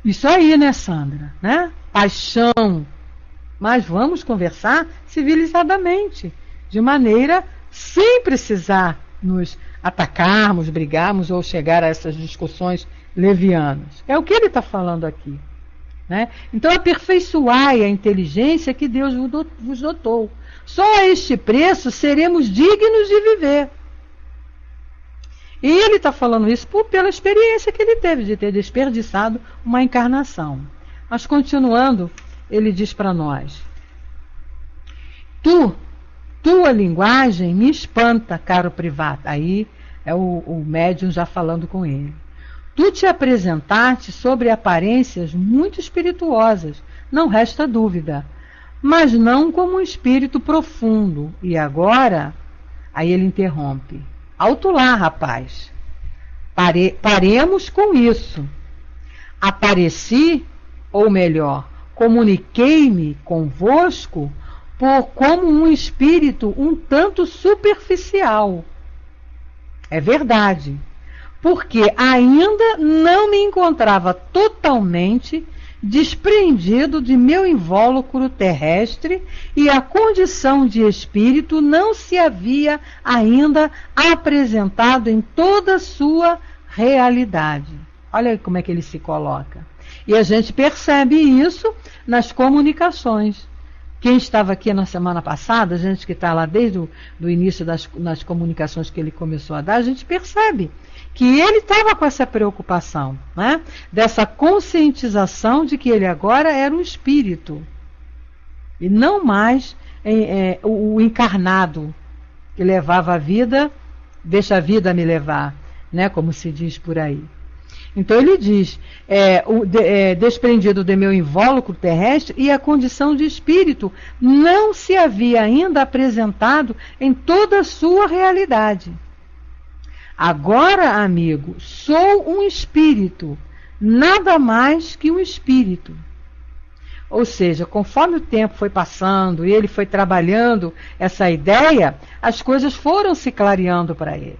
isso aí, né, Sandra? Né? Paixão. Mas vamos conversar civilizadamente, de maneira sem precisar nos atacarmos, brigarmos ou chegar a essas discussões levianas. É o que ele está falando aqui. Né? Então, aperfeiçoai a inteligência que Deus vos dotou. Só a este preço seremos dignos de viver. E ele está falando isso pela experiência que ele teve de ter desperdiçado uma encarnação. Mas continuando, ele diz para nós: tua linguagem me espanta, caro privado. Aí é o médium já falando com ele. Tu te apresentaste sobre aparências muito espirituosas, não resta dúvida, mas não como um espírito profundo. E agora, aí ele interrompe. Alto lá, rapaz. Paremos com isso. Apareci, ou melhor, comuniquei-me convosco como um espírito um tanto superficial. É verdade, porque ainda não me encontrava totalmente despreendido de meu invólucro terrestre e a condição de espírito não se havia ainda apresentado em toda a sua realidade. Olha aí como é que ele se coloca. E a gente percebe isso nas comunicações. Quem estava aqui na semana passada, a gente que está lá desde o início das comunicações que ele começou a dar, a gente percebe que ele estava com essa preocupação, né? Dessa conscientização de que ele agora era um espírito e não mais o encarnado que levava a vida, deixa a vida me levar, né? Como se diz por aí. Então ele diz, desprendido de meu invólucro terrestre, e a condição de espírito não se havia ainda apresentado em toda a sua realidade. Agora, amigo, sou um espírito, nada mais que um espírito. Ou seja, conforme o tempo foi passando e ele foi trabalhando essa ideia, as coisas foram se clareando para ele.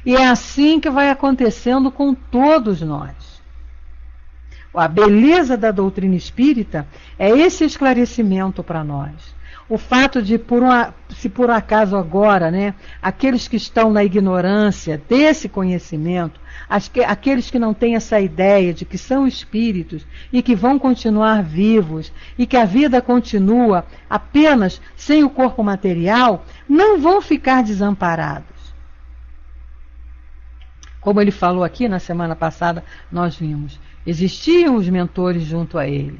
E é assim que vai acontecendo com todos nós. A beleza da doutrina espírita é esse esclarecimento para nós. O fato de, se por acaso agora, né, aqueles que estão na ignorância desse conhecimento, aqueles que não têm essa ideia de que são espíritos e que vão continuar vivos e que a vida continua apenas sem o corpo material, não vão ficar desamparados. Como ele falou aqui na semana passada, nós vimos, existiam os mentores junto a ele.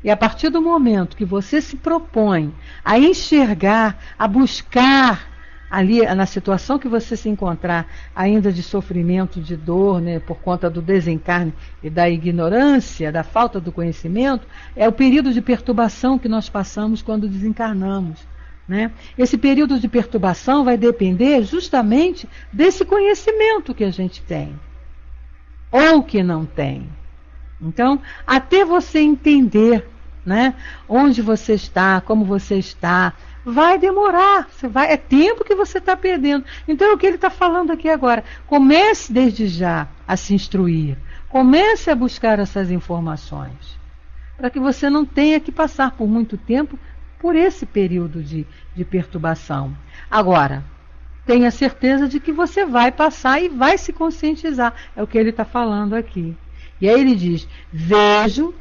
E a partir do momento que você se propõe a enxergar, a buscar ali na situação que você se encontrar ainda de sofrimento, de dor, né, por conta do desencarne e da ignorância, da falta do conhecimento, é o período de perturbação que nós passamos quando desencarnamos, né? Esse período de perturbação vai depender justamente desse conhecimento que a gente tem, ou que não tem. Então, até você entender, né, onde você está, como você está, vai demorar, é tempo que você está perdendo. Então é o que ele está falando aqui agora. Comece desde já a se instruir, comece a buscar essas informações, para que você não tenha que passar por muito tempo por esse período de perturbação. Agora, tenha certeza de que você vai passar e vai se conscientizar. É o que ele está falando aqui. E aí ele diz, vejo...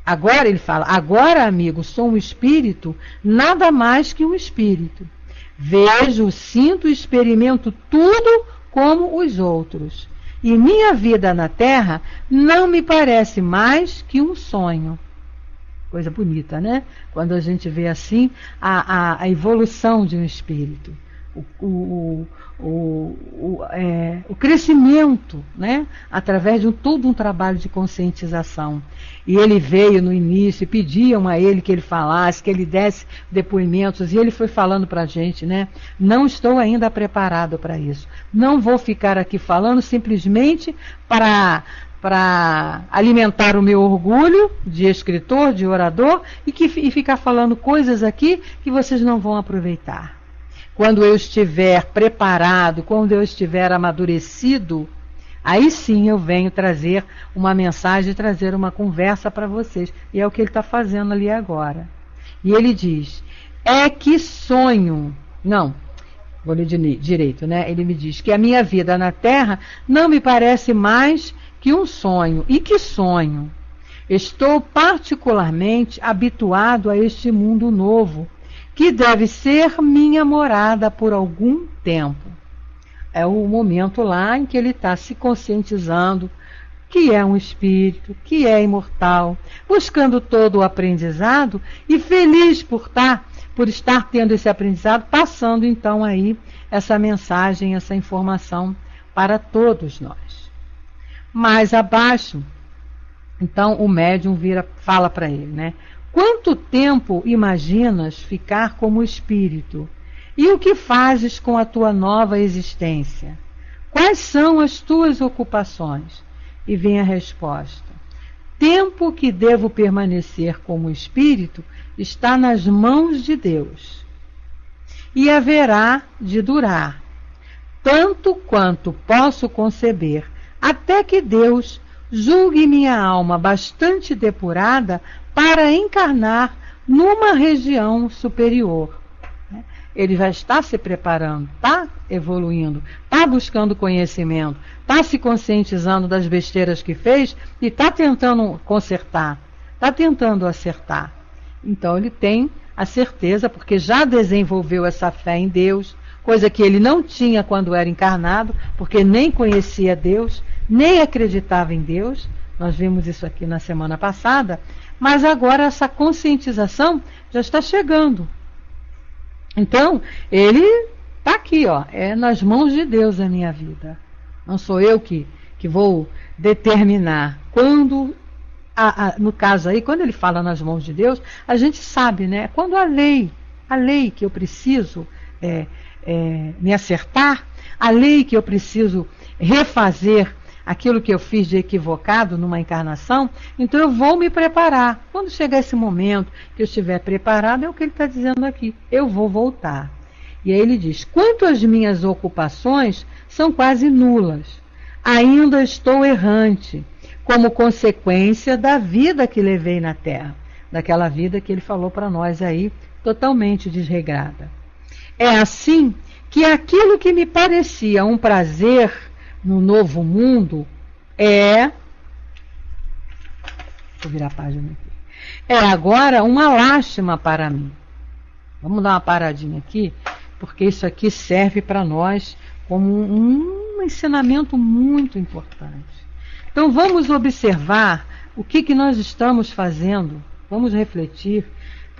Agora ele fala, agora, amigo, sou um espírito, nada mais que um espírito. Vejo, sinto e experimento tudo como os outros. E minha vida na Terra não me parece mais que um sonho. Coisa bonita, né? Quando a gente vê assim a evolução de um espírito. O crescimento, né? Através de todo um trabalho de conscientização. E ele veio no início e pediam a ele que ele falasse, que ele desse depoimentos, e ele foi falando para a gente, né? Não estou ainda preparado para isso. Não vou ficar aqui falando simplesmente para alimentar o meu orgulho de escritor, de orador, e ficar falando coisas aqui que vocês não vão aproveitar. Quando eu estiver preparado, quando eu estiver amadurecido, aí sim eu venho trazer uma mensagem, trazer uma conversa para vocês. E é o que ele está fazendo ali agora. E ele diz, é que sonho... Não, vou ler direito, né? Ele me diz que a minha vida na Terra não me parece mais que um sonho. E que sonho? Estou particularmente habituado a este mundo novo, que deve ser minha morada por algum tempo. É o momento lá em que ele está se conscientizando que é um espírito, que é imortal, buscando todo o aprendizado e feliz por estar tendo esse aprendizado, passando então aí essa mensagem, essa informação para todos nós. Mais abaixo, então o médium fala para ele, né? Quanto tempo imaginas ficar como espírito? E o que fazes com a tua nova existência? Quais são as tuas ocupações? E vem a resposta. Tempo que devo permanecer como espírito está nas mãos de Deus. E haverá de durar, tanto quanto posso conceber, até que Deus julgue minha alma bastante depurada para encarnar numa região superior. Ele já está se preparando, está evoluindo, está buscando conhecimento, está se conscientizando das besteiras que fez e está tentando consertar, está tentando acertar. Então ele tem a certeza, porque já desenvolveu essa fé em Deus, coisa que ele não tinha quando era encarnado, porque nem conhecia Deus, nem acreditava em Deus. Nós vimos isso aqui na semana passada, mas agora essa conscientização já está chegando. Então, ele está aqui, ó, é nas mãos de Deus a minha vida. Não sou eu que vou determinar. Quando, no caso aí, quando ele fala nas mãos de Deus, a gente sabe, né? Quando a lei que eu preciso me acertar, a lei que eu preciso refazer aquilo que eu fiz de equivocado numa encarnação, então eu vou me preparar. Quando chegar esse momento que eu estiver preparado, é o que ele está dizendo aqui, eu vou voltar. E aí ele diz, quanto às minhas ocupações, são quase nulas. Ainda estou errante, como consequência da vida que levei na Terra, daquela vida que ele falou para nós aí, totalmente desregrada. É assim que aquilo que me parecia um prazer no novo mundo deixa eu virar a página aqui, é agora uma lástima para mim. Vamos dar uma paradinha aqui, porque isso aqui serve para nós como um ensinamento muito importante. Então vamos observar o que nós estamos fazendo, vamos refletir,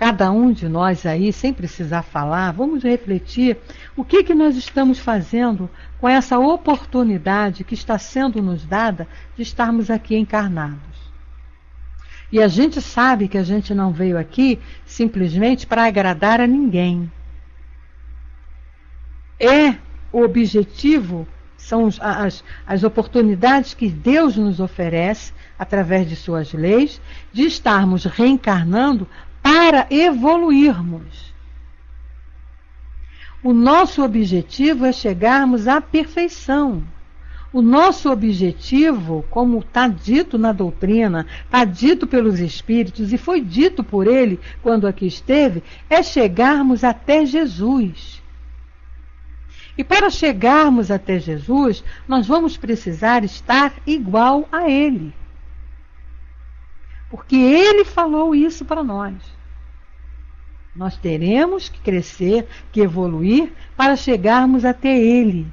cada um de nós aí, sem precisar falar, vamos refletir o que nós estamos fazendo com essa oportunidade que está sendo nos dada de estarmos aqui encarnados. E a gente sabe que a gente não veio aqui simplesmente para agradar a ninguém. O objetivo, são as oportunidades que Deus nos oferece, através de suas leis, de estarmos reencarnando para evoluirmos. O nosso objetivo é chegarmos à perfeição. O nosso objetivo, como está dito na doutrina, está dito pelos Espíritos e foi dito por ele quando aqui esteve, é chegarmos até Jesus. E para chegarmos até Jesus, nós vamos precisar estar igual a Ele. Porque Ele falou isso para nós. Nós teremos que crescer, que evoluir, para chegarmos até Ele.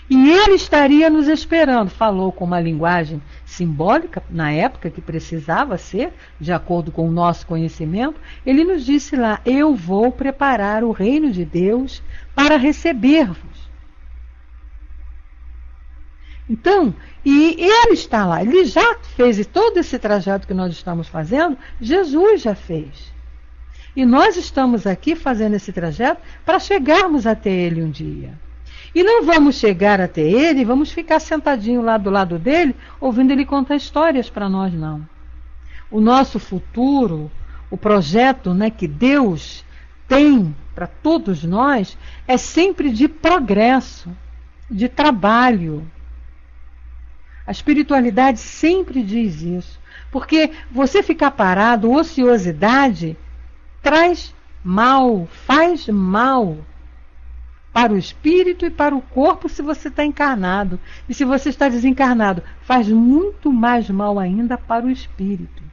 E Ele estaria nos esperando. Falou com uma linguagem simbólica, na época que precisava ser, de acordo com o nosso conhecimento. Ele nos disse lá: eu vou preparar o reino de Deus para receber-vos. Então, e Ele está lá. Ele já fez todo esse trajeto que nós estamos fazendo, Jesus já fez. E nós estamos aqui fazendo esse trajeto para chegarmos até Ele um dia. E não vamos chegar até Ele e vamos ficar sentadinho lá do lado dele, ouvindo Ele contar histórias para nós, não. O nosso futuro, o projeto, né, que Deus tem para todos nós, é sempre de progresso, de trabalho. A espiritualidade sempre diz isso. Porque você ficar parado, ociosidade, traz mal, faz mal para o espírito e para o corpo se você está encarnado. E se você está desencarnado, faz muito mais mal ainda para o espírito.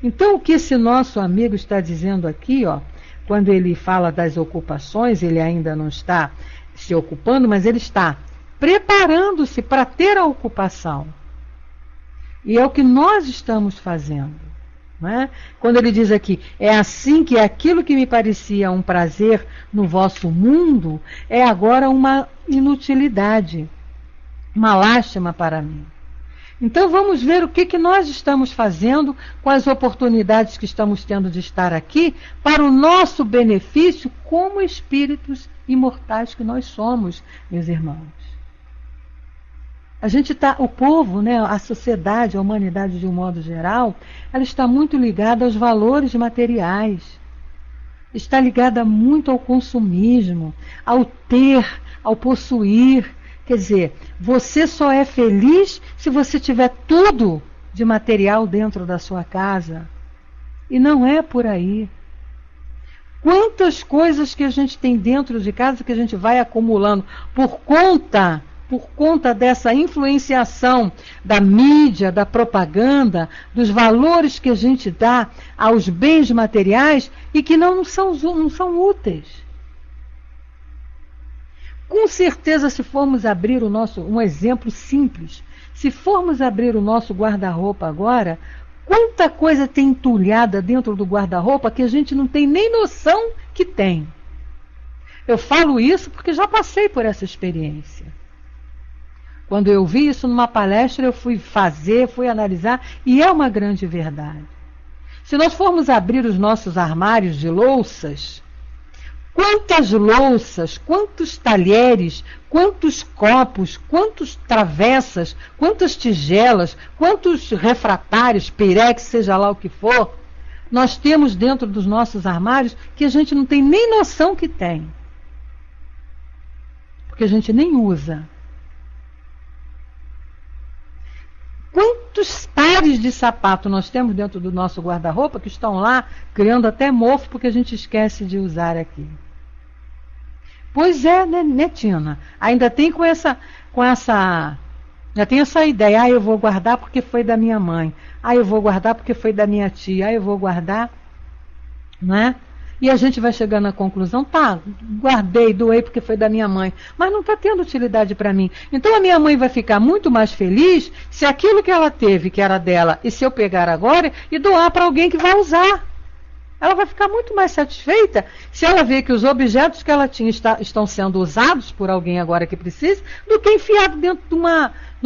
Então, o que esse nosso amigo está dizendo aqui, ó, quando ele fala das ocupações, ele ainda não está se ocupando, mas ele está preparando-se para ter a ocupação. E é o que nós estamos fazendo. Não é? Quando ele diz aqui, é assim que aquilo que me parecia um prazer no vosso mundo, é agora uma inutilidade, uma lástima para mim. Então vamos ver o que nós estamos fazendo com as oportunidades que estamos tendo de estar aqui para o nosso benefício como espíritos imortais que nós somos, meus irmãos. A gente está, o povo, né, a sociedade, a humanidade de um modo geral, ela está muito ligada aos valores materiais. Está ligada muito ao consumismo, ao ter, ao possuir. Quer dizer, você só é feliz se você tiver tudo de material dentro da sua casa. E não é por aí. Quantas coisas que a gente tem dentro de casa que a gente vai acumulando por conta dessa influenciação da mídia, da propaganda, dos valores que a gente dá aos bens materiais e que não são úteis. Com certeza, se formos abrir um exemplo simples, se formos abrir o nosso guarda-roupa agora, quanta coisa tem entulhada dentro do guarda-roupa que a gente não tem nem noção que tem. Eu falo isso porque já passei por essa experiência. Quando eu vi isso numa palestra, eu fui analisar, e é uma grande verdade. Se nós formos abrir os nossos armários de louças, quantas louças, quantos talheres, quantos copos, quantas travessas, quantas tigelas, quantos refratários, pirex, seja lá o que for, nós temos dentro dos nossos armários que a gente não tem nem noção que tem. Porque a gente nem usa. Quantos pares de sapato nós temos dentro do nosso guarda-roupa que estão lá criando até mofo porque a gente esquece de usar aqui? Pois é, né, Tina? Ainda tem já tem essa ideia, eu vou guardar porque foi da minha mãe, eu vou guardar porque foi da minha tia, eu vou guardar, não é? E a gente vai chegando à conclusão, guardei, doei porque foi da minha mãe, mas não está tendo utilidade para mim. Então a minha mãe vai ficar muito mais feliz se aquilo que ela teve, que era dela, e se eu pegar agora e doar para alguém que vai usar. Ela vai ficar muito mais satisfeita se ela vê que os objetos que ela tinha estão sendo usados por alguém agora que precisa, do que enfiado dentro de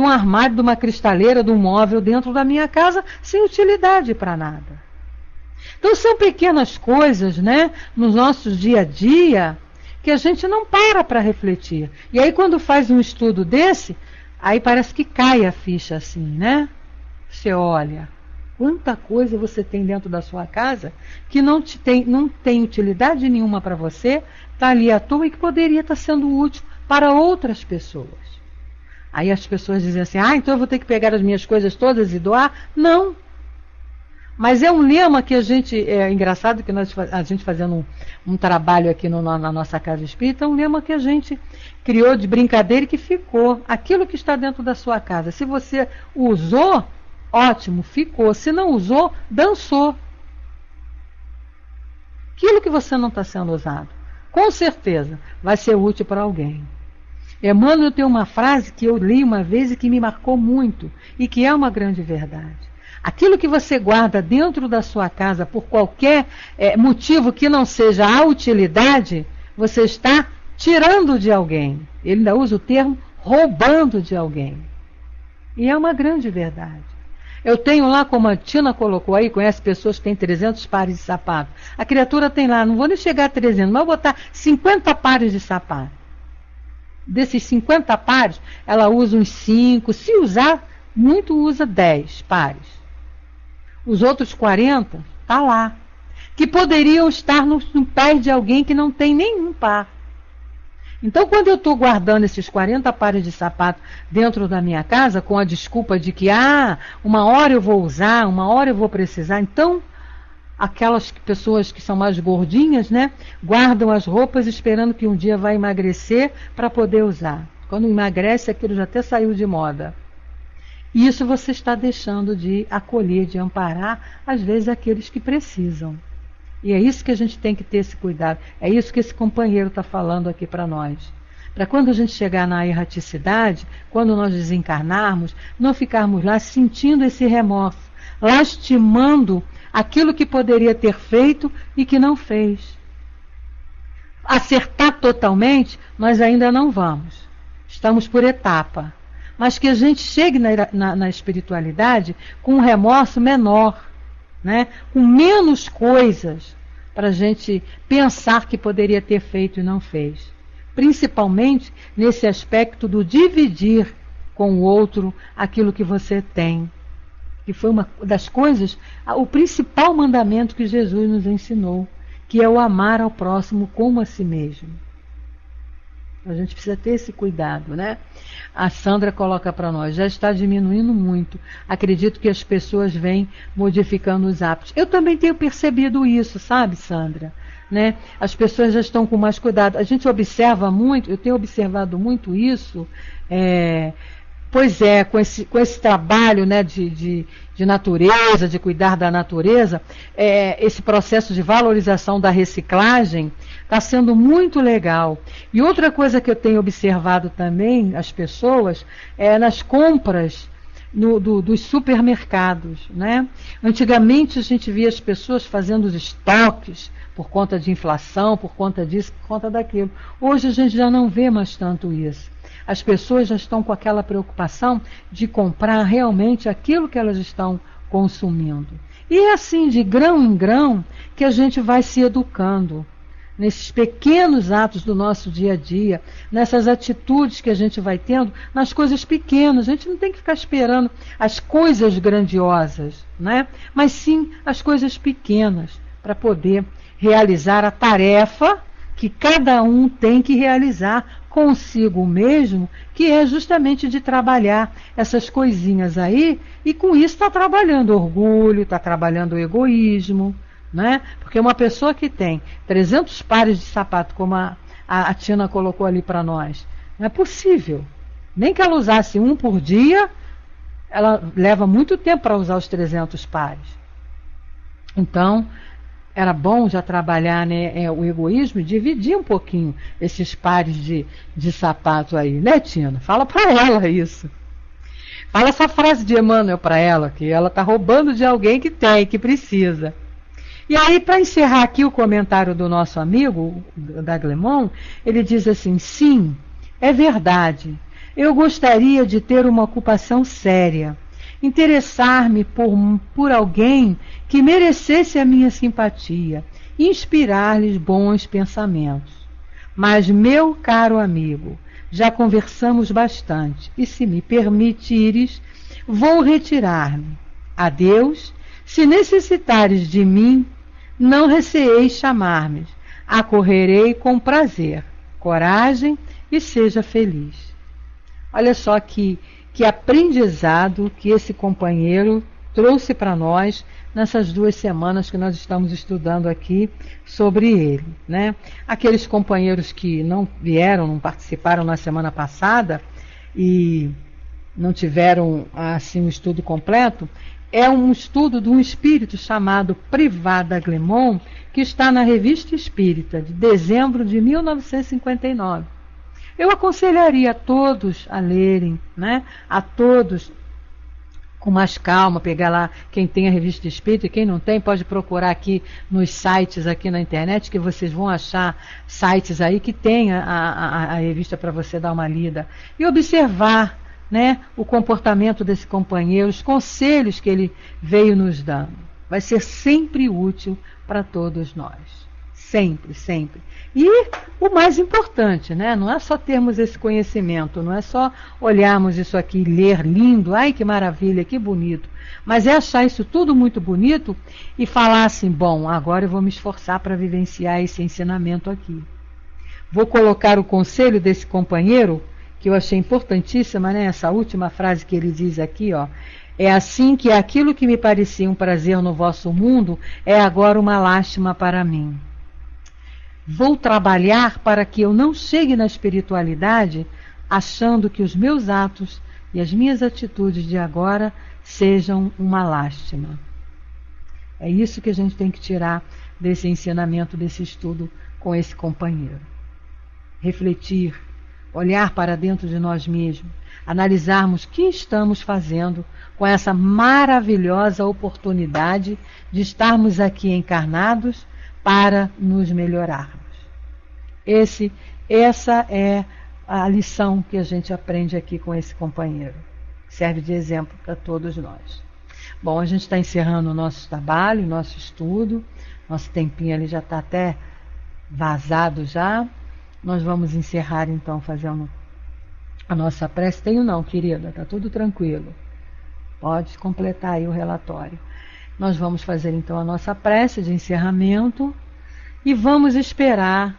um armário, de uma cristaleira, de um móvel dentro da minha casa, sem utilidade para nada. Então são pequenas coisas, né, no nosso dia a dia, que a gente não para refletir. E aí quando faz um estudo desse, aí parece que cai a ficha assim, né? Você olha, quanta coisa você tem dentro da sua casa que não tem utilidade nenhuma para você, está ali à toa e que poderia estar sendo útil para outras pessoas. Aí as pessoas dizem assim, então eu vou ter que pegar as minhas coisas todas e doar? Não. Mas é um lema que é engraçado que a gente fazendo um trabalho aqui na nossa casa espírita, é um lema que a gente criou de brincadeira e que ficou. Aquilo que está dentro da sua casa, se você usou, ótimo, ficou. Se não usou, dançou. Aquilo que você não está sendo usado, com certeza, vai ser útil para alguém. Emmanuel tem uma frase que eu li uma vez e que me marcou muito, e que é uma grande verdade. Aquilo que você guarda dentro da sua casa por qualquer motivo que não seja a utilidade, você está tirando de alguém. Ele ainda usa o termo roubando de alguém. E é uma grande verdade. Eu tenho lá, como a Tina colocou aí, conhece pessoas que têm 300 pares de sapato. A criatura tem lá, não vou nem chegar a 300, mas vou botar 50 pares de sapato. Desses 50 pares, ela usa uns 5, se usar, muito usa 10 pares. Os outros 40, está lá. Que poderiam estar no pé de alguém que não tem nenhum par. Então, quando eu estou guardando esses 40 pares de sapato dentro da minha casa, com a desculpa de que, uma hora eu vou usar, uma hora eu vou precisar, então, aquelas pessoas que são mais gordinhas, né, guardam as roupas esperando que um dia vai emagrecer para poder usar. Quando emagrece, aquilo já até saiu de moda. Isso você está deixando de acolher, de amparar, às vezes, aqueles que precisam. E é isso que a gente tem que ter esse cuidado. É isso que esse companheiro está falando aqui para nós. Para quando a gente chegar na erraticidade, quando nós desencarnarmos, não ficarmos lá sentindo esse remorso, lastimando aquilo que poderia ter feito e que não fez. Acertar totalmente, nós ainda não vamos. Estamos por etapa. Mas que a gente chegue na espiritualidade com um remorso menor, né? Com menos coisas para a gente pensar que poderia ter feito e não fez. Principalmente nesse aspecto do dividir com o outro aquilo que você tem. Que foi uma das coisas, o principal mandamento que Jesus nos ensinou, que é o amar ao próximo como a si mesmo. A gente precisa ter esse cuidado, né? A Sandra coloca para nós, já está diminuindo muito. Acredito que as pessoas vêm modificando os hábitos. Eu também tenho percebido isso, sabe, Sandra? Né? As pessoas já estão com mais cuidado. A gente observa muito, eu tenho observado muito isso, pois é, com esse trabalho, né, de natureza, de cuidar da natureza, esse processo de valorização da reciclagem está sendo muito legal. E outra coisa que eu tenho observado também, as pessoas, nas compras dos supermercados, né? Antigamente a gente via as pessoas fazendo os estoques por conta de inflação, por conta disso, por conta daquilo. Hoje a gente já não vê mais tanto isso. As pessoas já estão com aquela preocupação de comprar realmente aquilo que elas estão consumindo. E é assim, de grão em grão, que a gente vai se educando. Nesses pequenos atos do nosso dia a dia, nessas atitudes que a gente vai tendo, nas coisas pequenas. A gente não tem que ficar esperando as coisas grandiosas, né? Mas sim as coisas pequenas, para poder realizar a tarefa que cada um tem que realizar consigo mesmo, que é justamente de trabalhar essas coisinhas aí, e com isso está trabalhando o orgulho, está trabalhando o egoísmo, né? Porque uma pessoa que tem 300 pares de sapato, como a Tina colocou ali para nós, não é possível. Nem que ela usasse um por dia, ela leva muito tempo para usar os 300 pares. Então, era bom já trabalhar, né, o egoísmo e dividir um pouquinho esses pares de sapato aí, né, Tina? Fala para ela isso. Fala essa frase de Emmanuel para ela, que ela está roubando de alguém que tem, que precisa. E aí, para encerrar aqui o comentário do nosso amigo, da Glemon, ele diz assim: sim, é verdade. Eu gostaria de ter uma ocupação séria, interessar-me por alguém que merecesse a minha simpatia, inspirar-lhes bons pensamentos. Mas, meu caro amigo, já conversamos bastante e, se me permitires, vou retirar-me. Adeus. Se necessitares de mim, não receeis chamar-me. Acorrerei com prazer. Coragem e seja feliz. Olha só que aprendizado que esse companheiro trouxe para nós nessas 2 semanas que nós estamos estudando aqui sobre ele, né? Aqueles companheiros que não vieram, não participaram na semana passada e não tiveram assim um estudo completo, é um estudo de um espírito chamado Privada Glemon, que está na Revista Espírita, de dezembro de 1959. Eu aconselharia a todos a lerem, né? A todos com mais calma, pegar lá quem tem a Revista Espírita, e quem não tem pode procurar aqui nos sites aqui na internet, que vocês vão achar sites aí que tem a revista para você dar uma lida e observar, né, o comportamento desse companheiro, os conselhos que ele veio nos dando. Vai ser sempre útil para todos nós. Sempre, sempre. E o mais importante, né, não é só termos esse conhecimento, não é só olharmos isso aqui e ler lindo, ai que maravilha, que bonito, mas é achar isso tudo muito bonito e falar assim, bom, agora eu vou me esforçar para vivenciar esse ensinamento aqui. Vou colocar o conselho desse companheiro, que eu achei importantíssima, né? Essa última frase que ele diz aqui, ó. É assim que aquilo que me parecia um prazer no vosso mundo é agora uma lástima para mim. Vou trabalhar para que eu não chegue na espiritualidade achando que os meus atos e as minhas atitudes de agora sejam uma lástima. É isso que a gente tem que tirar desse ensinamento, desse estudo com esse companheiro. Refletir, olhar para dentro de nós mesmos, analisarmos o que estamos fazendo com essa maravilhosa oportunidade de estarmos aqui encarnados para nos melhorarmos. Essa é a lição que a gente aprende aqui com esse companheiro. Serve de exemplo para todos nós. Bom, a gente está encerrando o nosso trabalho, o nosso estudo. Nosso tempinho ali já está até vazado já. Nós vamos encerrar então fazendo a nossa prece. Tenho não, querida, está tudo tranquilo. Pode completar aí o relatório. Nós vamos fazer então a nossa prece de encerramento e vamos esperar.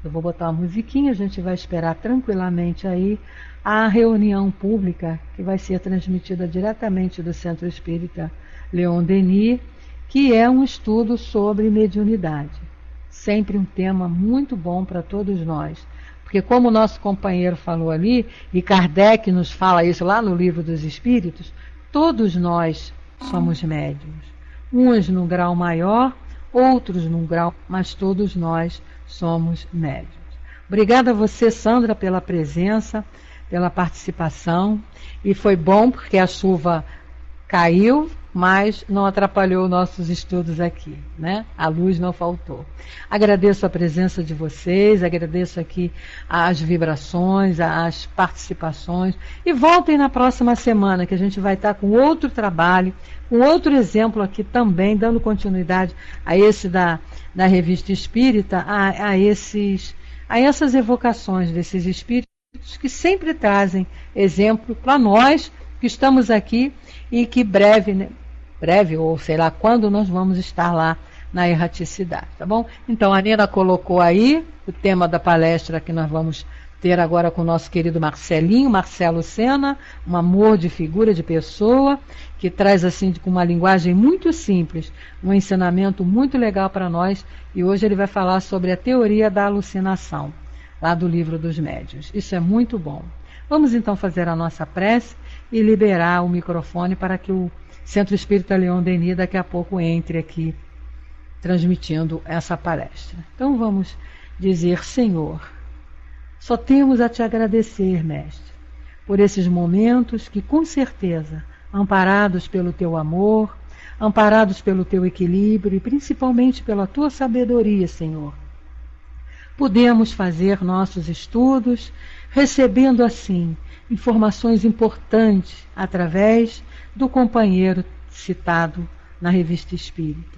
Eu vou botar uma musiquinha, a gente vai esperar tranquilamente aí a reunião pública que vai ser transmitida diretamente do Centro Espírita Leon Denis, que é um estudo sobre mediunidade. Sempre um tema muito bom para todos nós. Porque como o nosso companheiro falou ali, e Kardec nos fala isso lá no Livro dos Espíritos, todos nós somos médiuns. Uns num grau maior, outros num grau, mas todos nós somos médiuns. Obrigada a você, Sandra, pela presença, pela participação. E foi bom porque a chuva caiu, mas não atrapalhou nossos estudos aqui, né? A luz não faltou. Agradeço a presença de vocês, agradeço aqui as vibrações, as participações, e voltem na próxima semana, que a gente vai estar com outro trabalho, com outro exemplo aqui também, dando continuidade a esse da Revista Espírita, a essas evocações desses espíritos que sempre trazem exemplo para nós que estamos aqui e que breve, ou sei lá quando, nós vamos estar lá na erraticidade, tá bom? Então a Nina colocou aí o tema da palestra que nós vamos ter agora com o nosso querido Marcelo Sena, um amor de figura, de pessoa, que traz assim com uma linguagem muito simples, um ensinamento muito legal para nós, e hoje ele vai falar sobre a teoria da alucinação, lá do Livro dos Médiuns. Isso é muito bom. Vamos então fazer a nossa prece e liberar o microfone para que o Centro Espírita Leon Denis daqui a pouco entre aqui transmitindo essa palestra. Então vamos dizer: Senhor, só temos a te agradecer, Mestre, por esses momentos que com certeza, amparados pelo teu amor, amparados pelo teu equilíbrio e principalmente pela tua sabedoria, Senhor, podemos fazer nossos estudos, recebendo assim informações importantes através do companheiro citado na Revista Espírita.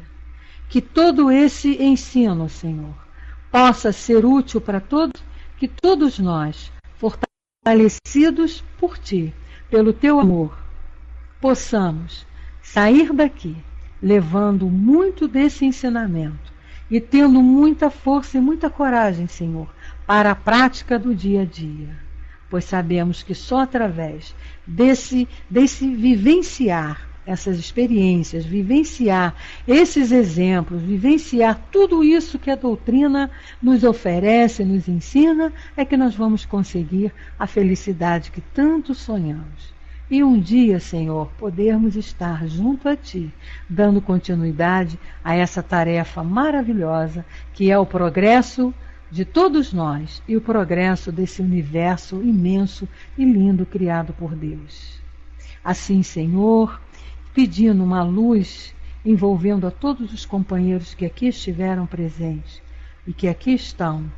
Que todo esse ensino, Senhor, possa ser útil para todos, que todos nós, fortalecidos por Ti, pelo Teu amor, possamos sair daqui levando muito desse ensinamento e tendo muita força e muita coragem, Senhor, para a prática do dia a dia. Pois sabemos que só através desse vivenciar essas experiências, vivenciar esses exemplos, vivenciar tudo isso que a doutrina nos oferece, nos ensina, é que nós vamos conseguir a felicidade que tanto sonhamos. E um dia, Senhor, podermos estar junto a Ti, dando continuidade a essa tarefa maravilhosa que é o progresso de todos nós e o progresso desse universo imenso e lindo criado por Deus. Assim, Senhor, pedindo uma luz envolvendo a todos os companheiros que aqui estiveram presentes e que aqui estão,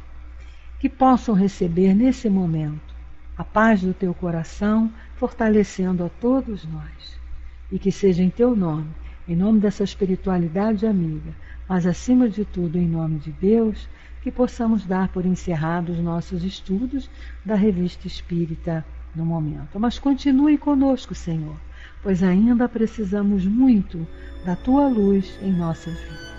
que possam receber nesse momento a paz do Teu coração, fortalecendo a todos nós. E que seja em Teu nome, em nome dessa espiritualidade amiga, mas acima de tudo em nome de Deus, que possamos dar por encerrados nossos estudos da Revista Espírita no momento. Mas continue conosco, Senhor, pois ainda precisamos muito da Tua luz em nossas vidas.